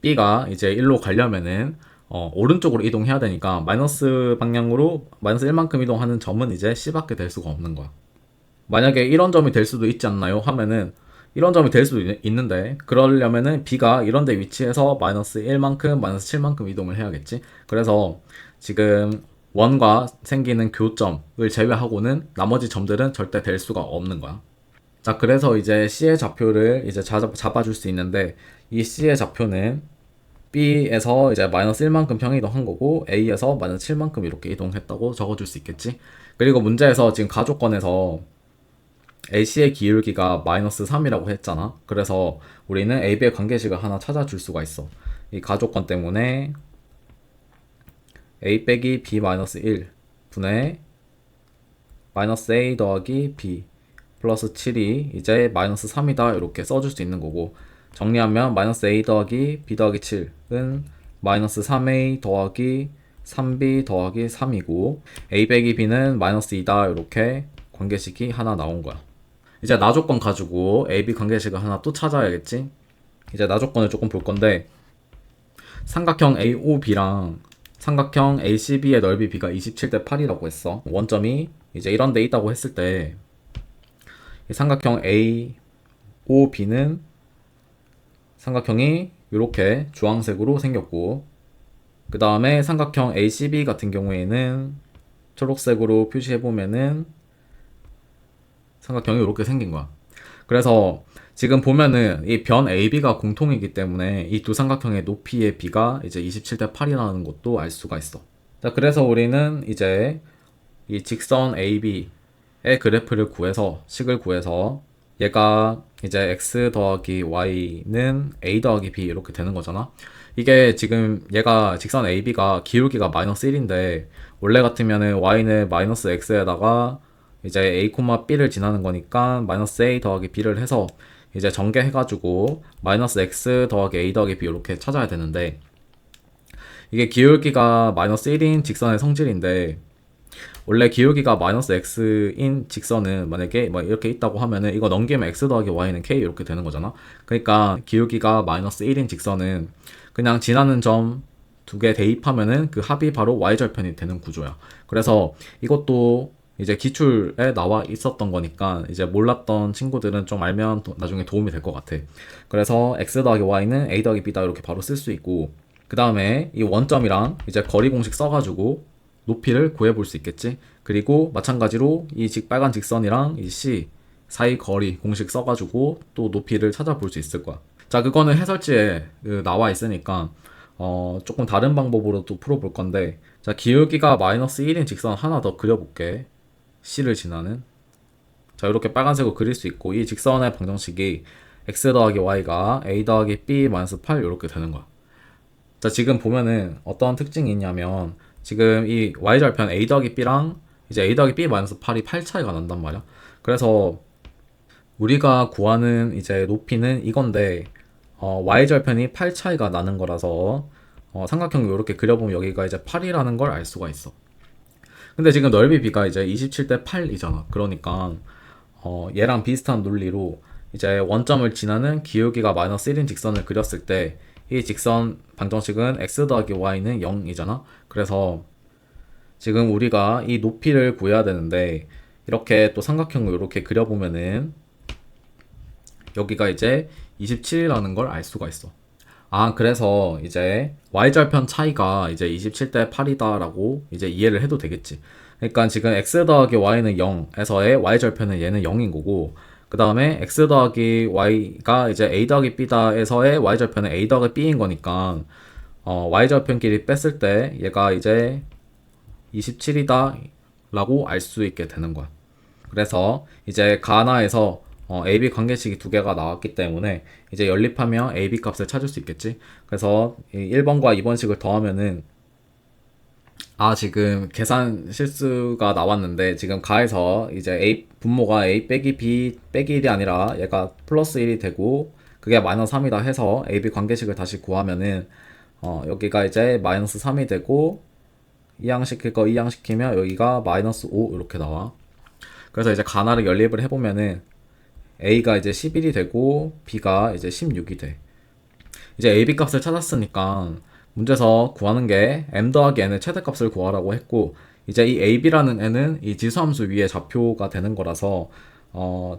Speaker 1: B가 이제 1로 가려면은 오른쪽으로 이동해야 되니까 마이너스 방향으로 마이너스 1만큼 이동하는 점은 이제 C밖에 될 수가 없는 거야. 만약에 이런 점이 될 수도 있지 않나요? 하면은 이런 점이 될 수도 있는데 그러려면은 B가 이런 데 위치해서 마이너스 1만큼 마이너스 7만큼 이동을 해야겠지. 그래서 지금 원과 생기는 교점을 제외하고는 나머지 점들은 절대 될 수가 없는 거야. 자, 그래서 이제 C의 좌표를 이제 잡아줄 수 있는데 이 C의 좌표는 B에서 이제 마이너스 1만큼 평이동한 거고 A에서 마이너스 7만큼 이렇게 이동했다고 적어줄 수 있겠지. 그리고 문제에서 지금 가족권에서 AC의 기울기가 마이너스 3이라고 했잖아. 그래서 우리는 AB의 관계식을 하나 찾아줄 수가 있어. 이 가족권 때문에 A 빼기 B 마이너스 1 분의 마이너스 A 더하기 B 플러스 7이 이제 마이너스 3이다 이렇게 써줄 수 있는 거고 정리하면 마이너스 A 더하기 B 더하기 7은 마이너스 3A 더하기 3B 더하기 3이고 A 빼기 B는 마이너스 2다 이렇게 관계식이 하나 나온 거야. 이제 나조건 가지고 AB 관계식을 하나 또 찾아야겠지. 이제 나조건을 조금 볼 건데 삼각형 AOB랑 삼각형 ACB의 넓이 B가 27대 8이라고 했어. 원점이 이제 이런 데 있다고 했을 때 이 삼각형 AOB는 삼각형이 이렇게 주황색으로 생겼고 그 다음에 삼각형 ACB 같은 경우에는 초록색으로 표시해보면은 삼각형이 이렇게 생긴 거야. 그래서 지금 보면은 이 변 AB가 공통이기 때문에 이 두 삼각형의 높이의 B가 이제 27대 8이라는 것도 알 수가 있어. 자, 그래서 우리는 이제 이 직선 AB의 그래프를 구해서 식을 구해서 얘가 이제 x 더하기 y는 a 더하기 b 이렇게 되는 거잖아. 이게 지금 얘가 직선 AB가 기울기가 마이너스 1인데 원래 같으면은 y는 마이너스 x에다가 이제 a, b를 지나는 거니까 마이너스 a 더하기 b를 해서 이제 전개해가지고 마이너스 x 더하기 a 더하기 b 이렇게 찾아야 되는데 이게 기울기가 마이너스 1인 직선의 성질인데 원래 기울기가 마이너스 x인 직선은 만약에 뭐 이렇게 있다고 하면은 이거 넘기면 x 더하기 y는 k 이렇게 되는 거잖아. 그러니까 기울기가 마이너스 1인 직선은 그냥 지나는 점 두 개 대입하면은 그 합이 바로 y절편이 되는 구조야. 그래서 이것도 이제 기출에 나와 있었던 거니까 이제 몰랐던 친구들은 좀 알면 나중에 도움이 될 것 같아. 그래서 x 더하기 y는 a 더하기 b다 이렇게 바로 쓸 수 있고 그 다음에 이 원점이랑 이제 거리 공식 써가지고 높이를 구해볼 수 있겠지. 그리고 마찬가지로 이 빨간 직선이랑 이 C 사이 거리 공식 써가지고 또 높이를 찾아볼 수 있을 거야. 자, 그거는 해설지에 나와 있으니까 조금 다른 방법으로 또 풀어볼 건데 자, 기울기가 마이너스 1인 직선 하나 더 그려볼게. C를 지나는 자, 이렇게 빨간색으로 그릴 수 있고 이 직선의 방정식이 x 더하기 y가 a 더하기 b 마이너스 8 이렇게 되는 거야. 자, 지금 보면은 어떤 특징이 있냐면 지금 이 y절편 a 더하기 b랑 이제 a 더하기 b 마이너스 8이 8 차이가 난단 말이야. 그래서 우리가 구하는 이제 높이는 이건데 y절편이 8 차이가 나는 거라서 삼각형 이렇게 그려보면 여기가 이제 8이라는 걸 알 수가 있어. 근데 지금 넓이 b가 이제 27대 8이잖아. 그러니까 얘랑 비슷한 논리로 이제 원점을 지나는 기울기가 마이너스 1인 직선을 그렸을 때 이 직선 방정식은 x 더하기 y는 0이잖아. 그래서 지금 우리가 이 높이를 구해야 되는데 이렇게 또 삼각형을 이렇게 그려보면은 여기가 이제 27이라는 걸 알 수가 있어. 그래서 이제 y절편 차이가 이제 27대 8이다라고 이제 이해를 해도 되겠지. 그러니까 지금 x 더하기 y는 0에서의 y절편은 얘는 0인 거고, 그 다음에 x 더하기 y가 이제 a 더하기 b다에서의 y절편은 a 더하기 b인 거니까, y절편끼리 뺐을 때 얘가 이제 27이다 라고 알 수 있게 되는 거야. 그래서 이제 가나에서 AB 관계식이 두 개가 나왔기 때문에 이제 연립하면 AB 값을 찾을 수 있겠지. 그래서 1번과 2번식을 더하면은 지금 계산 실수가 나왔는데 지금 가에서 이제 A 분모가 A 빼기 B 빼기 1이 아니라 얘가 플러스 1이 되고 그게 마이너스 3이다 해서 AB 관계식을 다시 구하면은 여기가 이제 마이너스 3이 되고 이항시킬 거 이항시키면 여기가 마이너스 5 이렇게 나와. 그래서 이제 가나를 연립을 해보면은 A가 이제 11이 되고 B가 이제 16이 돼. 이제 AB 값을 찾았으니까 문제에서 구하는 게 m 더하기 n의 최대값을 구하라고 했고, 이제 이 AB라는 n은 이 지수함수 위에 좌표가 되는 거라서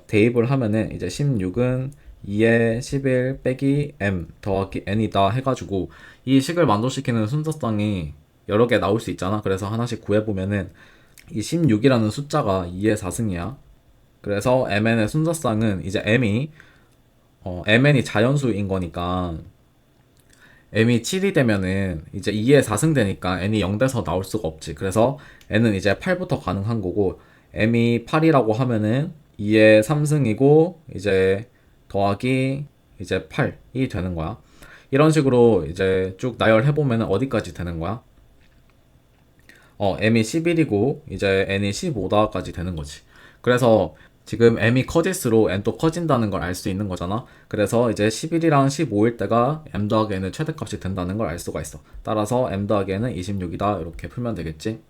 Speaker 1: 대입을 하면은 이제 16은 2에 11 빼기 m 더하기 n이다 해가지고 이 식을 만족시키는 순서쌍이 여러 개 나올 수 있잖아. 그래서 하나씩 구해보면은 이 16이라는 숫자가 2의 4승이야. 그래서 mn의 순서쌍은 이제 mn이 자연수인 거니까 m이 7이 되면은 이제 2의 4승 되니까 n이 0 돼서 나올 수가 없지. 그래서 n은 이제 8부터 가능한 거고, m이 8이라고 하면은 2의 3승이고 이제 더하기 이제 8이 되는 거야. 이런 식으로 이제 쭉 나열해 보면은 어디까지 되는 거야? m이 11이고 이제 n이 15다까지 되는 거지. 그래서 지금 m이 커질수록 n도 커진다는 걸 알 수 있는 거잖아. 그래서 이제 11이랑 15일 때가 m 더하기 n의 최대값이 된다는 걸 알 수가 있어. 따라서 m 더하기 n은 26이다 이렇게 풀면 되겠지.